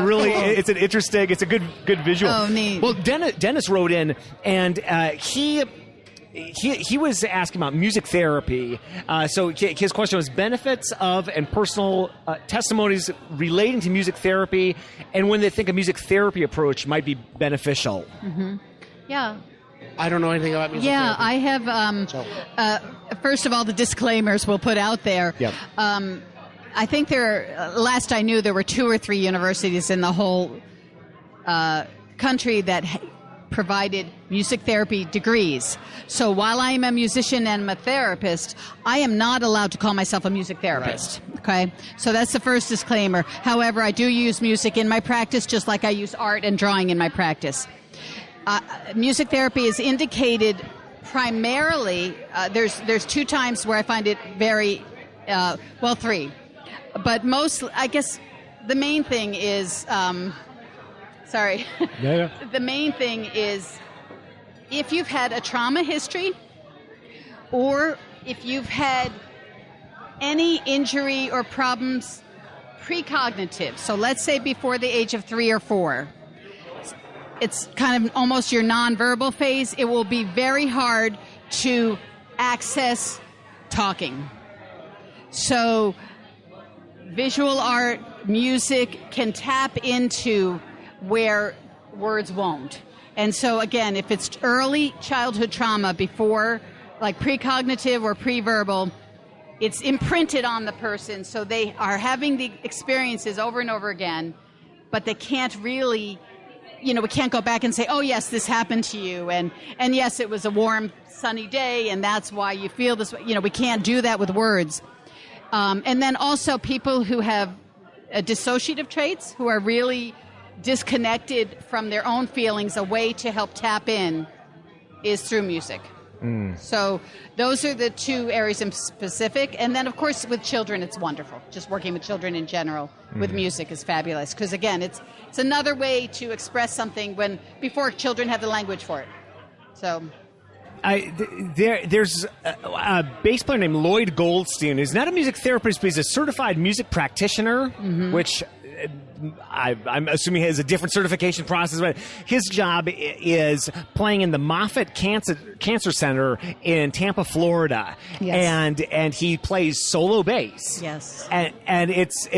a good visual. Oh, neat. Well, Dennis wrote in, and he was asking about music therapy. So his question was benefits of and personal testimonies relating to music therapy, and when they think a music therapy approach might be beneficial. Mm-hmm. Yeah. I don't know anything about music therapy. Yeah, I have. First of all, the disclaimers we'll put out there. Yep. I think last I knew, there were 2 or 3 universities in the whole country that provided music therapy degrees. So while I am a musician and I'm a therapist, I am not allowed to call myself a music therapist. Right. Okay? So that's the first disclaimer. However, I do use music in my practice just like I use art and drawing in my practice. Music therapy is indicated primarily, there's 2 times where I find it very, 3. But I guess the main thing is, the main thing is if you've had a trauma history or if you've had any injury or problems precognitive. So let's say before the age of 3 or 4. It's kind of almost your nonverbal phase. It will be very hard to access talking. So visual art, music can tap into where words won't. And so again, if it's early childhood trauma before, like precognitive or preverbal, it's imprinted on the person, so they are having the experiences over and over again, but they can't really, we can't go back and say, oh yes, this happened to you, and yes, it was a warm, sunny day, and that's why you feel this way. We can't do that with words. And then also people who have dissociative traits, who are really disconnected from their own feelings, a way to help tap in is through music. So those are the 2 areas in specific. And then, of course, with children, it's wonderful. Just working with children in general with music is fabulous. Because, again, it's another way to express something before children have the language for it. So there's a bass player named Lloyd Goldstein who's not a music therapist, but he's a certified music practitioner, which I'm assuming he has a different certification process, but his job is playing in the Moffitt Cancer Center in Tampa, Florida. Yes. And he plays solo bass. Yes. And it's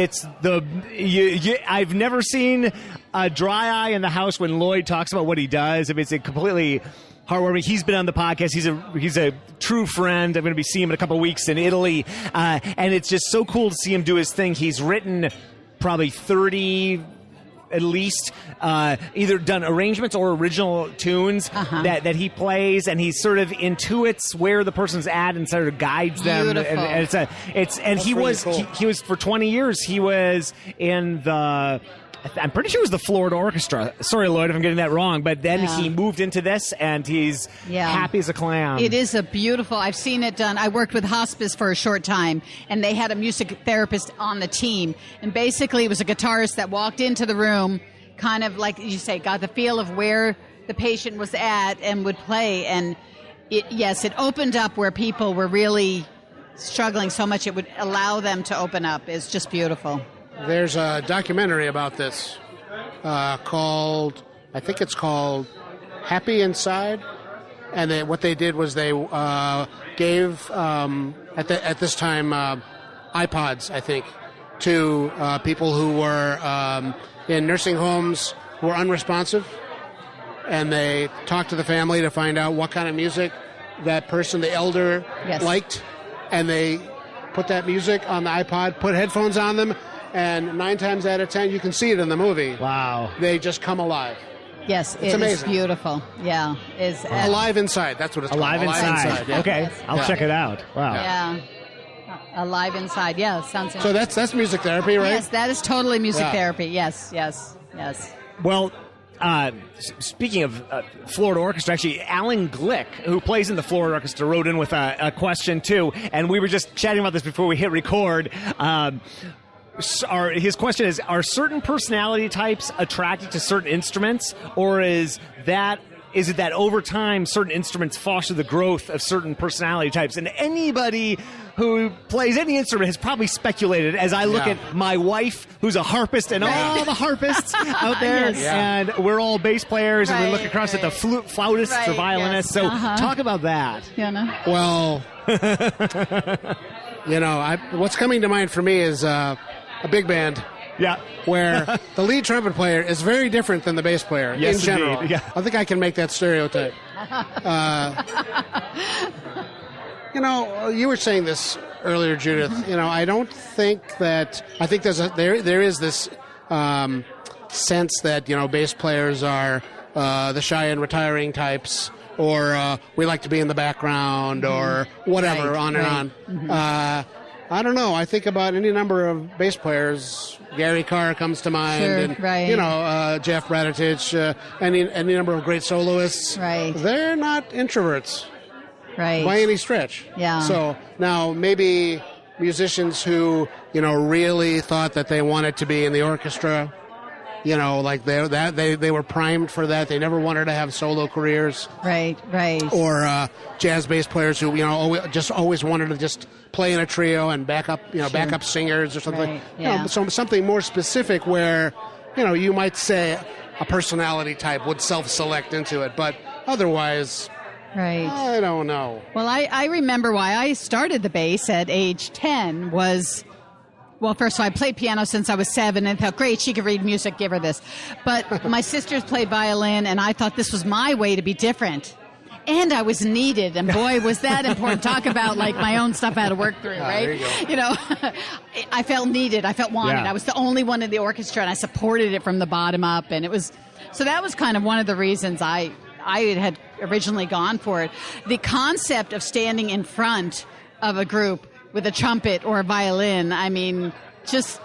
I've never seen a dry eye in the house when Lloyd talks about what he does. I mean, it's a completely heartwarming. He's been on the podcast. He's a true friend. I'm going to be seeing him in a couple of weeks in Italy, and it's just so cool to see him do his thing. He's written probably 30, at least, either done arrangements or original tunes that he plays, and he sort of intuits where the person's at and sort of guides them. Beautiful. And he was cool. he was for 20 years. He was in the. I'm pretty sure it was the Florida Orchestra. Sorry, Lloyd, if I'm getting that wrong. But then he moved into this, and he's happy as a clam. It is a beautiful. I've seen it done. I worked with hospice for a short time, and they had a music therapist on the team. And basically, it was a guitarist that walked into the room, kind of like you say, got the feel of where the patient was at and would play. And it opened up where people were really struggling so much. It would allow them to open up. It's just beautiful. There's a documentary about this called Happy Inside, and what they did was they gave at this time iPods, I think, to people who were in nursing homes who were unresponsive, and they talked to the family to find out what kind of music that person, the elder, liked, and they put that music on the iPod, put headphones on them. And 9 times out of 10, you can see it in the movie. Wow. They just come alive. Yes, it's amazing. Is beautiful. Yeah. Alive Inside. That's what it's Alive called. Inside. Yeah. Okay. I'll check it out. Wow. Yeah. Alive Inside. Yeah, sounds So that's music therapy, right? Yes, that is totally music therapy. Yes. Well, speaking of Florida Orchestra, actually, Alan Glick, who plays in the Florida Orchestra, wrote in with a question, too. And we were just chatting about this before we hit record. His question is, are certain personality types attracted to certain instruments, or is it that over time certain instruments foster the growth of certain personality types? And anybody who plays any instrument has probably speculated, as I look at my wife, who's a harpist, and all the harpists out there, and we're all bass players, and we look across at the flautists or violinists. So talk about that. Well, what's coming to mind for me is a big band. Yeah. Where the lead trumpet player is very different than the bass player in general. Indeed. Yeah. I think I can make that stereotype. You were saying this earlier, Judith. I don't think that. I think there is this sense that bass players are the shy and retiring types, or we like to be in the background, or whatever, on and on. Mm-hmm. I don't know. I think about any number of bass players. Gary Carr comes to mind, and Jeff Braditich, any number of great soloists. Right. They're not introverts, right, by any stretch. Yeah. So now maybe musicians who really thought that they wanted to be in the orchestra. Like they were primed for that. They never wanted to have solo careers. Right. Or jazz bass players who always wanted to just play in a trio and backup singers or something. Right. Yeah. So something more specific where you might say a personality type would self-select into it, but otherwise, right. I don't know. Well, I remember why I started the bass at age 10 was. Well, first of all, I played piano since I was 7 and thought, great, she could read music, give her this. But my sisters played violin, and I thought this was my way to be different. And I was needed, and boy, was that important. Talk about, my own stuff I had to work through, right? There you go. I felt needed. I felt wanted. Yeah. I was the only one in the orchestra, and I supported it from the bottom up. And so that was kind of one of the reasons I had originally gone for it. The concept of standing in front of a group with a trumpet or a violin, that's just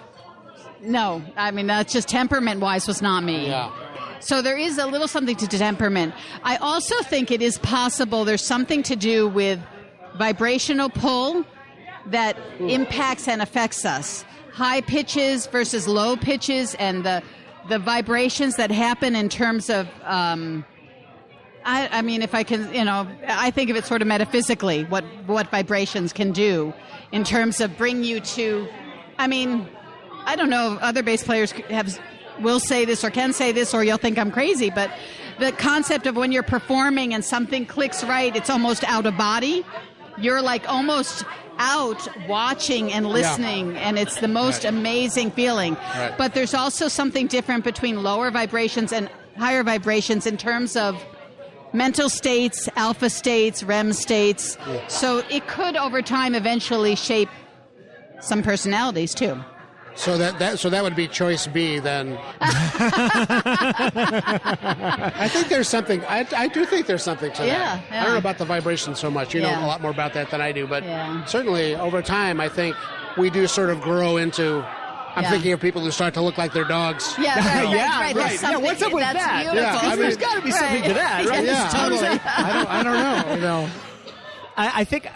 temperament-wise was not me. Yeah. So there is a little something to temperament. I also think it is possible there's something to do with vibrational pull that impacts and affects us. High pitches versus low pitches, and the vibrations that happen in terms of... if I can, I think of it sort of metaphysically, what vibrations can do in terms of bring you to, I don't know if other bass players will say this or can say this, or you'll think I'm crazy, but the concept of when you're performing and something clicks right, it's almost out of body. You're like almost out watching and listening, and it's the most amazing feeling. Right. But there's also something different between lower vibrations and higher vibrations in terms of mental states, alpha states, REM states. Yeah. So it could over time eventually shape some personalities too. So that would be choice B then. I think there's something. I do think there's something to that. Yeah. I don't know about the vibration so much. You know a lot more about that than I do. But certainly over time, I think we do sort of grow into. I'm thinking of people who start to look like their dogs. Yeah, right. Yeah, what's up with that? Beautiful. Yeah, I mean, there's got to be something to that, right? Yeah, totally. I don't know. You know. I think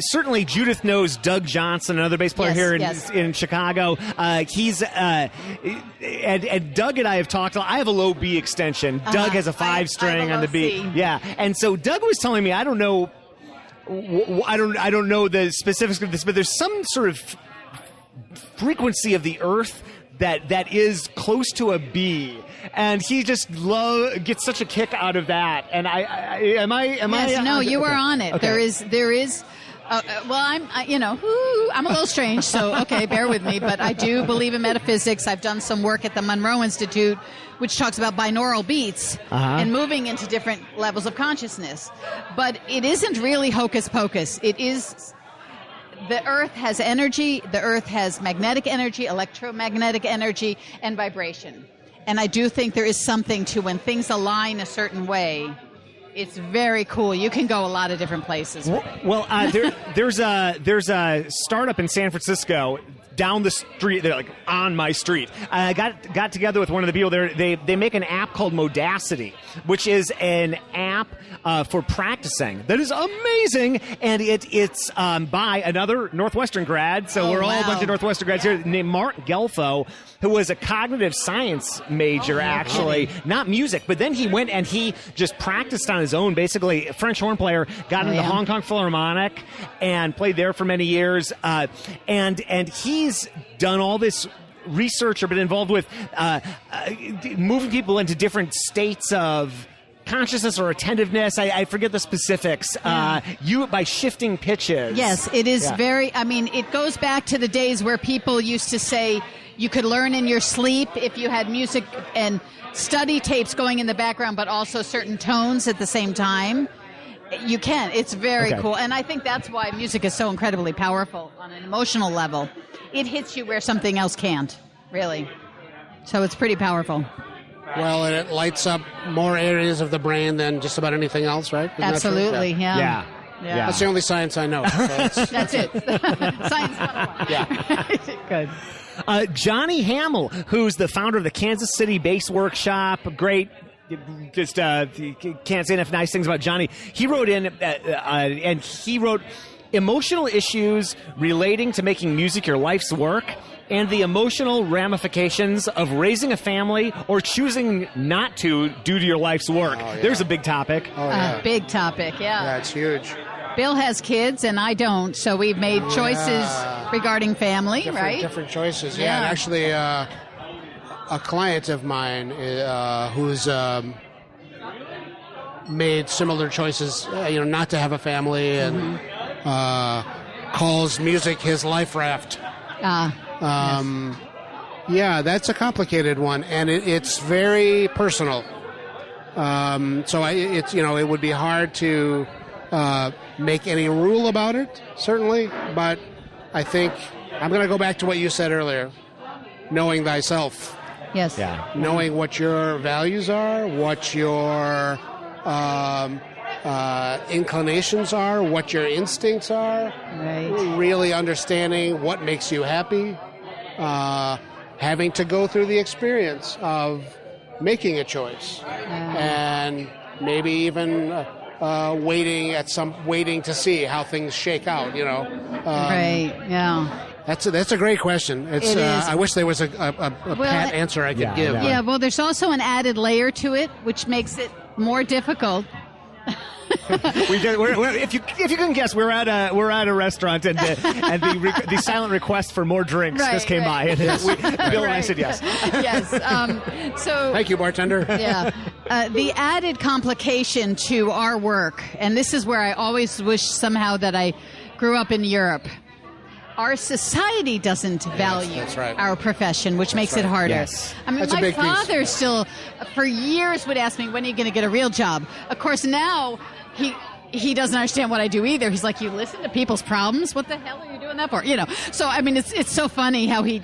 certainly Judith knows Doug Johnson, another bass player here in Chicago. He's and Doug and I have talked. I have a low B extension. Doug has a 5-string on the B. C. Yeah, and so Doug was telling me, I don't know the specifics of this, but there's some sort of frequency of the earth that is close to a B, and he just gets such a kick out of that. And you are on it. Okay. There is. I'm a little strange, so okay, bear with me. But I do believe in metaphysics. I've done some work at the Monroe Institute, which talks about binaural beats and moving into different levels of consciousness. But it isn't really hocus pocus. It is. The Earth has energy, the Earth has magnetic energy, electromagnetic energy, and vibration. And I do think there is something to when things align a certain way, it's very cool. You can go a lot of different places. Well, there's a startup in San Francisco down the street. They're like on my street. I got together with one of the people there. They make an app called Modacity, which is an app for practicing that is amazing, and it's by another Northwestern grad. So we're all a bunch of Northwestern grads here named Mark Gelfo, who was a cognitive science major, actually, not music. But then he went and he just practiced on his own. Basically, a French horn player, got into the Hong Kong Philharmonic and played there for many years. And he's done all this research or been involved with moving people into different states of consciousness or attentiveness. I forget the specifics. By shifting pitches. Yes, it is very, it goes back to the days where people used to say you could learn in your sleep if you had music and study tapes going in the background, but also certain tones at the same time. You can. It's very cool. And I think that's why music is so incredibly powerful on an emotional level. It hits you where something else can't, really. So it's pretty powerful. Well, and it lights up more areas of the brain than just about anything else, right? Isn't Absolutely, Yeah. That's the only science I know. So that's it. Science 101. Yeah. Good. Johnny Hamil, who's the founder of the Kansas City Bass Workshop, great. Just can't say enough nice things about Johnny. He wrote in, and he wrote emotional issues relating to making music your life's work and the emotional ramifications of raising a family or choosing not to due to your life's work. Oh, yeah. There's a big topic. Oh, yeah. Big topic, yeah. Yeah, it's huge. Bill has kids, and I don't, so we've made choices regarding family, right? Different choices, yeah. And actually, a client of mine who's made similar choices, not to have a family, and calls music his life raft. Yeah, that's a complicated one, and it's very personal. So it would be hard to make any rule about it, certainly, but I think I'm going to go back to what you said earlier, knowing thyself. Yes. Yeah. Knowing what your values are, what your inclinations are, what your instincts are. Right. Really understanding what makes you happy. Having to go through the experience of making a choice, and maybe even waiting to see how things shake out. Right. Yeah. That's a great question. It is. I wish there was a pat answer I could give. Yeah. Well, there's also an added layer to it, which makes it more difficult. If you can guess, we're at a restaurant, and the silent request for more drinks just came by, and Bill and I said yes. Yes. So thank you, bartender. Yeah. The added complication to our work, and this is where I always wish somehow that I grew up in Europe. Our society doesn't value our profession, which makes it harder. Yes. I mean, That's my father still, for years, would ask me, when are you going to get a real job? Of course, now he doesn't understand what I do either. He's like, you listen to people's problems? What the hell are you doing that for? So, I mean, it's so funny how he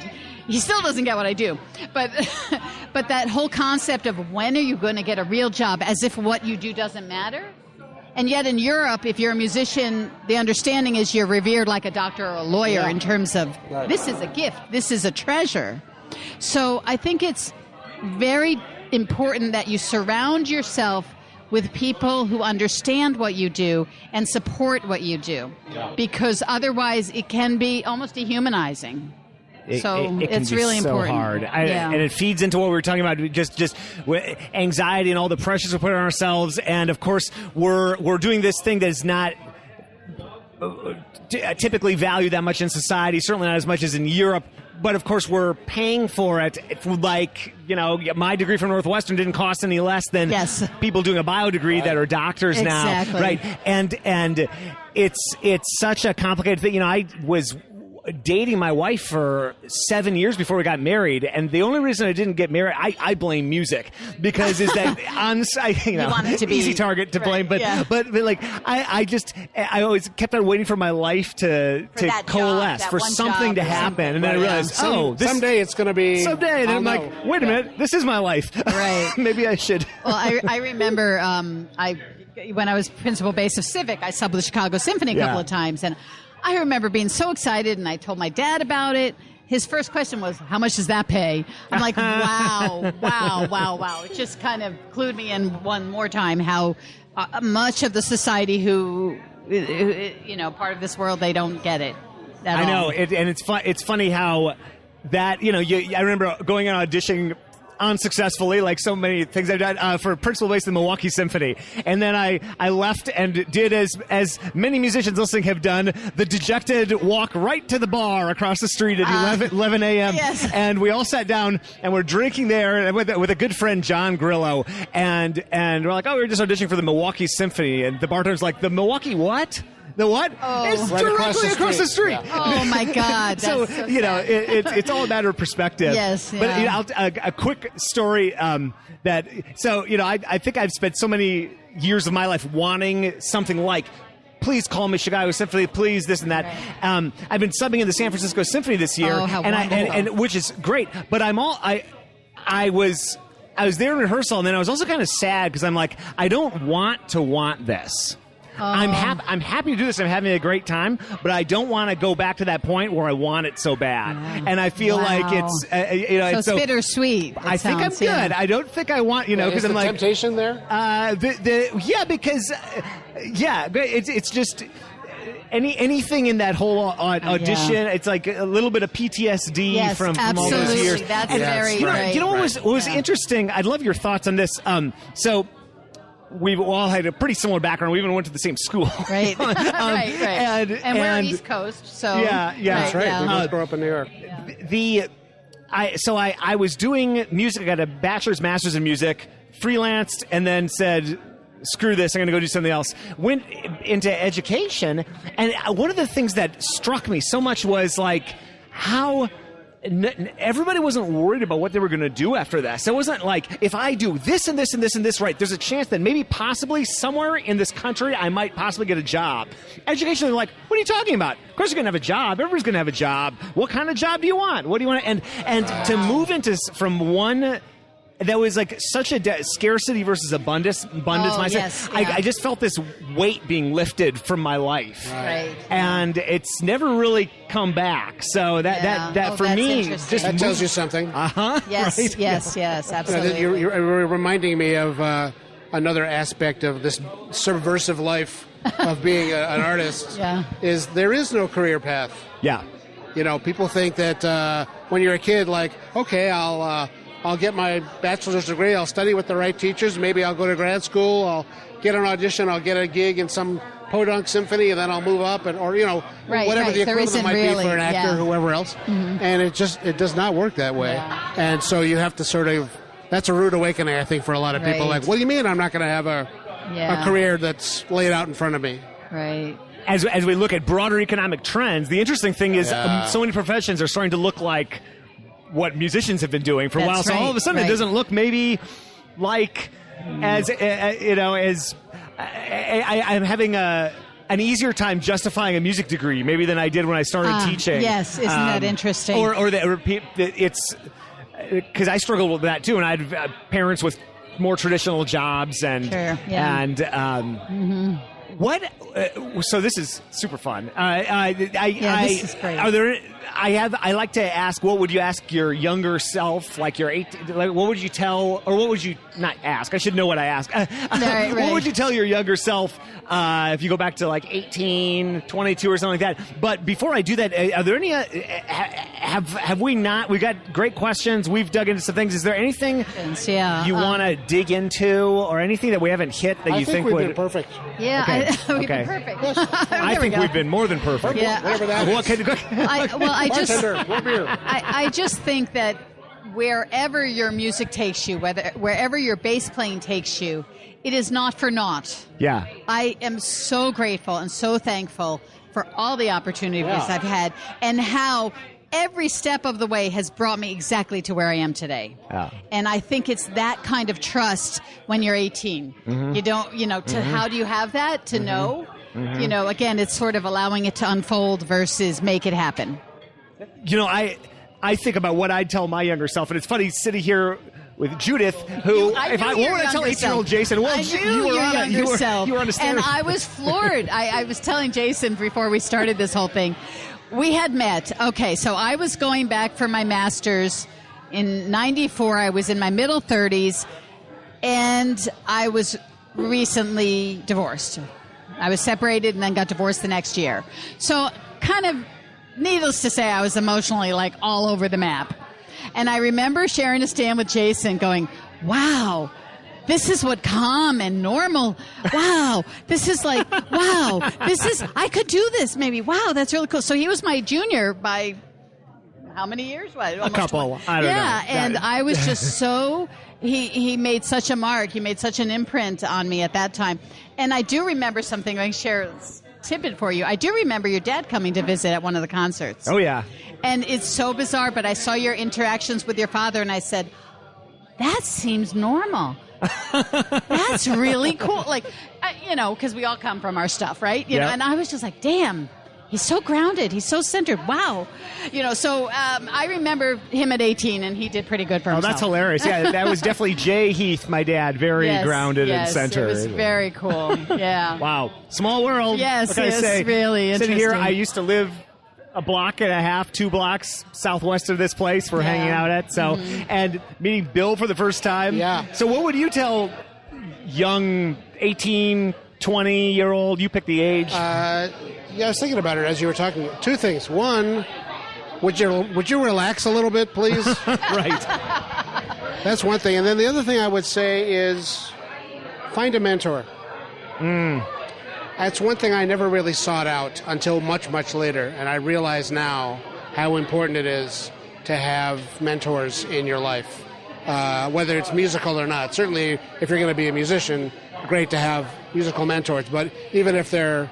still doesn't get what I do. But that whole concept of when are you going to get a real job, as if what you do doesn't matter. And yet in Europe, if you're a musician, the understanding is you're revered like a doctor or a lawyer in terms of this is a gift, this is a treasure. So I think it's very important that you surround yourself with people who understand what you do and support what you do, because otherwise it can be almost dehumanizing. It it's can be really so important. hard. And it feeds into what we were talking about, just anxiety and all the pressures we put on ourselves. And of course, we're doing this thing that is not typically valued that much in society, certainly not as much as in Europe. But of course, we're paying for it. Like, my degree from Northwestern didn't cost any less than people doing a bio degree that are doctors now, right? And it's such a complicated thing. I was dating my wife for 7 years before we got married, and the only reason I didn't get married, I blame music, because is that you want it to be easy target to blame, but like I always kept on waiting for my life to coalesce, for something to happen, and then I realized, someday it's going to be someday, and then I'm like, wait a minute, this is my life, right? Maybe I should. Well, I remember when I was principal bass of Civic, I subbed with the Chicago Symphony a couple of times, and I remember being so excited, and I told my dad about it. His first question was, how much does that pay? I'm like, wow. It just kind of clued me in one more time how much of the society who part of this world, they don't get it at all. I know, and it's funny how that, I remember going and auditioning unsuccessfully, like so many things I've done, for principal bass in the Milwaukee Symphony, and then I left and did as many musicians listening have done, the dejected walk right to the bar across the street at 11 a.m. Yes. And we all sat down and we're drinking there with a good friend, John Grillo, and we're like, we're just auditioning for the Milwaukee Symphony, and the bartender's like, the Milwaukee what? The what? It's right directly across the street. Yeah. Oh my God! So it's all a matter of perspective. Yes. But a quick story I think I've spent so many years of my life wanting something like, please call me Chicago Symphony, please this and that. Right. I've been subbing in the San Francisco Symphony this year, and which is great. But I was there in rehearsal, and then I was also kind of sad because I'm like, I don't want to want this. I'm happy to do this. I'm having a great time, but I don't want to go back to that point where I want it so bad. And I feel like it's it's bittersweet. I think I'm good. I don't think I want because I'm like temptation there. It's just anything in that whole audition. It's like a little bit of PTSD from all those years. That's very great. What was interesting? I'd love your thoughts on this. We've all had a pretty similar background. We even went to the same school. Right. right. And we're East Coast, so. Yeah. That's right. Yeah. We both grew up in New York. Yeah. I was doing music. I got a bachelor's, master's in music, freelanced, and then said, screw this, I'm going to go do something else. Went into education, and one of the things that struck me so much was like how everybody wasn't worried about what they were going to do after this. It wasn't like, if I do this and this and this and this right, there's a chance that maybe possibly somewhere in this country I might possibly get a job. Education, they're like, what are you talking about? Of course you're going to have a job. Everybody's going to have a job. What kind of job do you want? What do you want? And to move into from one that was like such a scarcity versus abundance mindset. Yes, yeah. I just felt this weight being lifted from my life, right? And it's never really come back. So that for me, just that tells you something. Yes, right? yes, absolutely. You're reminding me of another aspect of this subversive life of being an artist. Is there is no career path. Yeah. People think that when you're a kid, like, okay, I'll I'll get my bachelor's degree, I'll study with the right teachers, maybe I'll go to grad school, I'll get an audition, I'll get a gig in some podunk symphony, and then I'll move up, or whatever the equivalent might be for an actor, whoever else. Mm-hmm. And it does not work that way. Yeah. And so you have to sort of, that's a rude awakening, I think, for a lot of people. Like, what do you mean I'm not going to have a career that's laid out in front of me? Right. As we look at broader economic trends, the interesting thing is so many professions are starting to look like what musicians have been doing for a while. So all of a sudden it doesn't look maybe like as I'm having an easier time justifying a music degree maybe than I did when I started teaching. Yes, isn't that interesting? Or it's because I struggled with that too, and I had parents with more traditional jobs and what? So this is super fun. This is great. I like to ask, what would you ask your younger self, like your 18? Like, what would you tell, or what would you not ask? I should know what I ask. Right. What would you tell your younger self if you go back to like 18, 22 or something like that? But before I do that, are there any? Have we not? We've got great questions. We've dug into some things. Is there anything you want to dig into, or anything that we haven't hit that you think we've would? been perfect. Yeah, Okay. we've been perfect. I think we've been more than perfect. Yeah. Whatever that is. I just think that wherever your music takes you, wherever your bass playing takes you, it is not for naught. Yeah. I am so grateful and so thankful for all the opportunities I've had, and how every step of the way has brought me exactly to where I am today. Yeah. And I think it's that kind of trust when you're 18. Mm-hmm. You don't, how do you have that? To know? Mm-hmm. Again, it's sort of allowing it to unfold versus make it happen. I think about what I'd tell my younger self, and it's funny sitting here with Judith, who, what would I tell 18-year-old Jason? Well, you were on a standard. And I was floored. I was telling Jason before we started this whole thing, we had met. Okay, so I was going back for my master's in 94. I was in my middle 30s, and I was recently divorced. I was separated and then got divorced the next year. So kind of, needless to say, I was emotionally like all over the map. And I remember sharing a stand with Jason going, wow, this is what calm and normal, wow, this is like, wow, I could do this maybe, wow, that's really cool. So he was my junior by how many years? A couple, I don't know. Yeah, and I was just so, he made such a mark, he made such an imprint on me at that time. And I do remember something, I can share tidbit for you. I do remember your dad coming to visit at one of the concerts. Oh, yeah. And it's so bizarre, but I saw your interactions with your father, and I said, that seems normal. That's really cool. Like, because we all come from our stuff, right? You know, and I was just like, damn, he's so grounded. He's so centered. Wow. So I remember him at 18, and he did pretty good for himself. Oh, that's hilarious. Yeah, that was definitely Jay Heath, my dad, very grounded and centered. It was very cool. Yeah. Wow. Small world. Yes, really interesting. Sitting here, I used to live a block and a half, 2 blocks southwest of this place we're hanging out at. So, and meeting Bill for the first time. Yeah. So what would you tell young 18, 20-year-old? You pick the age. I was thinking about it as you were talking. 2 things. One, would you relax a little bit, please? Right. That's one thing. And then the other thing I would say is find a mentor. That's one thing I never really sought out until much, much later. And I realize now how important it is to have mentors in your life, whether it's musical or not. Certainly, if you're going to be a musician, great to have musical mentors. But even if they're,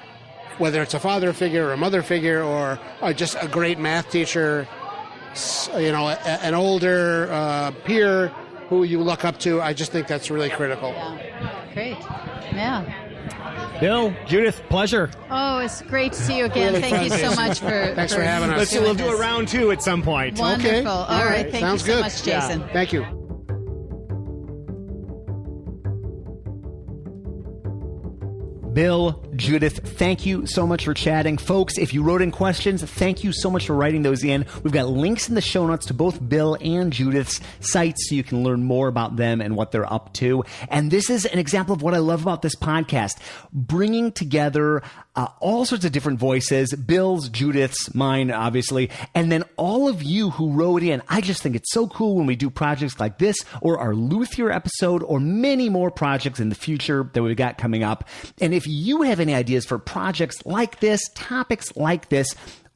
whether it's a father figure or a mother figure or just a great math teacher, an older peer who you look up to, I just think that's really critical. Yeah. Great. Yeah. Bill, Judith, pleasure. Oh, it's great to see you again. Really Thank you so much for Thanks for having us. We'll do a round 2 at some point. Wonderful. Okay. All right. Thank Sounds you so good. much, Jason. Yeah. Thank you. Bill, Judith, thank you so much for chatting. Folks, if you wrote in questions, thank you so much for writing those in. We've got links in the show notes to both Bill and Judith's sites so you can learn more about them and what they're up to. And this is an example of what I love about this podcast, bringing together all sorts of different voices, Bill's, Judith's, mine, obviously, and then all of you who wrote in. I just think it's so cool when we do projects like this or our Luthier episode or many more projects in the future that we've got coming up. And if you have any ideas for projects like this, topics like this,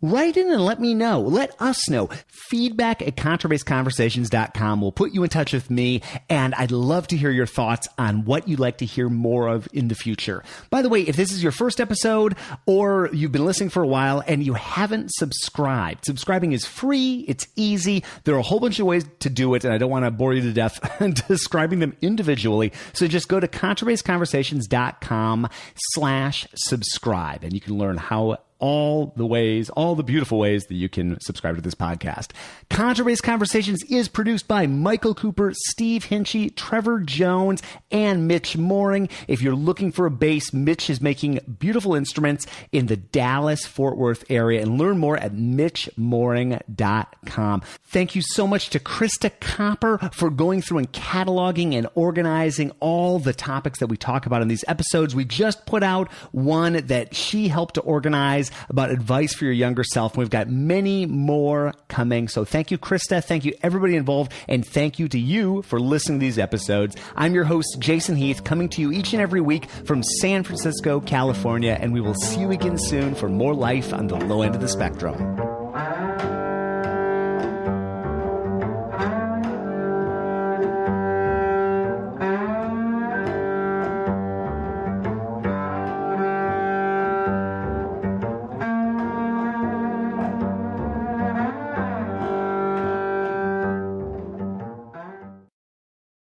write in and let me know. Let us know. Feedback at contrabassconversations.com will put you in touch with me, and I'd love to hear your thoughts on what you'd like to hear more of in the future. By the way, if this is your first episode or you've been listening for a while and you haven't subscribed, subscribing is free. It's easy. There are a whole bunch of ways to do it, and I don't want to bore you to death describing them individually. So just go to contrabassconversations.com/subscribe, and you can learn how all the beautiful ways that you can subscribe to this podcast. Contrabass Conversations is produced by Michael Cooper, Steve Hinchy, Trevor Jones, and Mitch Mooring. If you're looking for a bass, Mitch is making beautiful instruments in the Dallas-Fort Worth area, and learn more at mitchmooring.com. Thank you so much to Krista Copper for going through and cataloging and organizing all the topics that we talk about in these episodes. We just put out one that she helped to organize about advice for your younger self. We've got many more coming. So thank you, Krista. Thank you, everybody involved. And thank you to you for listening to these episodes. I'm your host, Jason Heath, coming to you each and every week from San Francisco, California. And we will see you again soon for more life on the low end of the spectrum.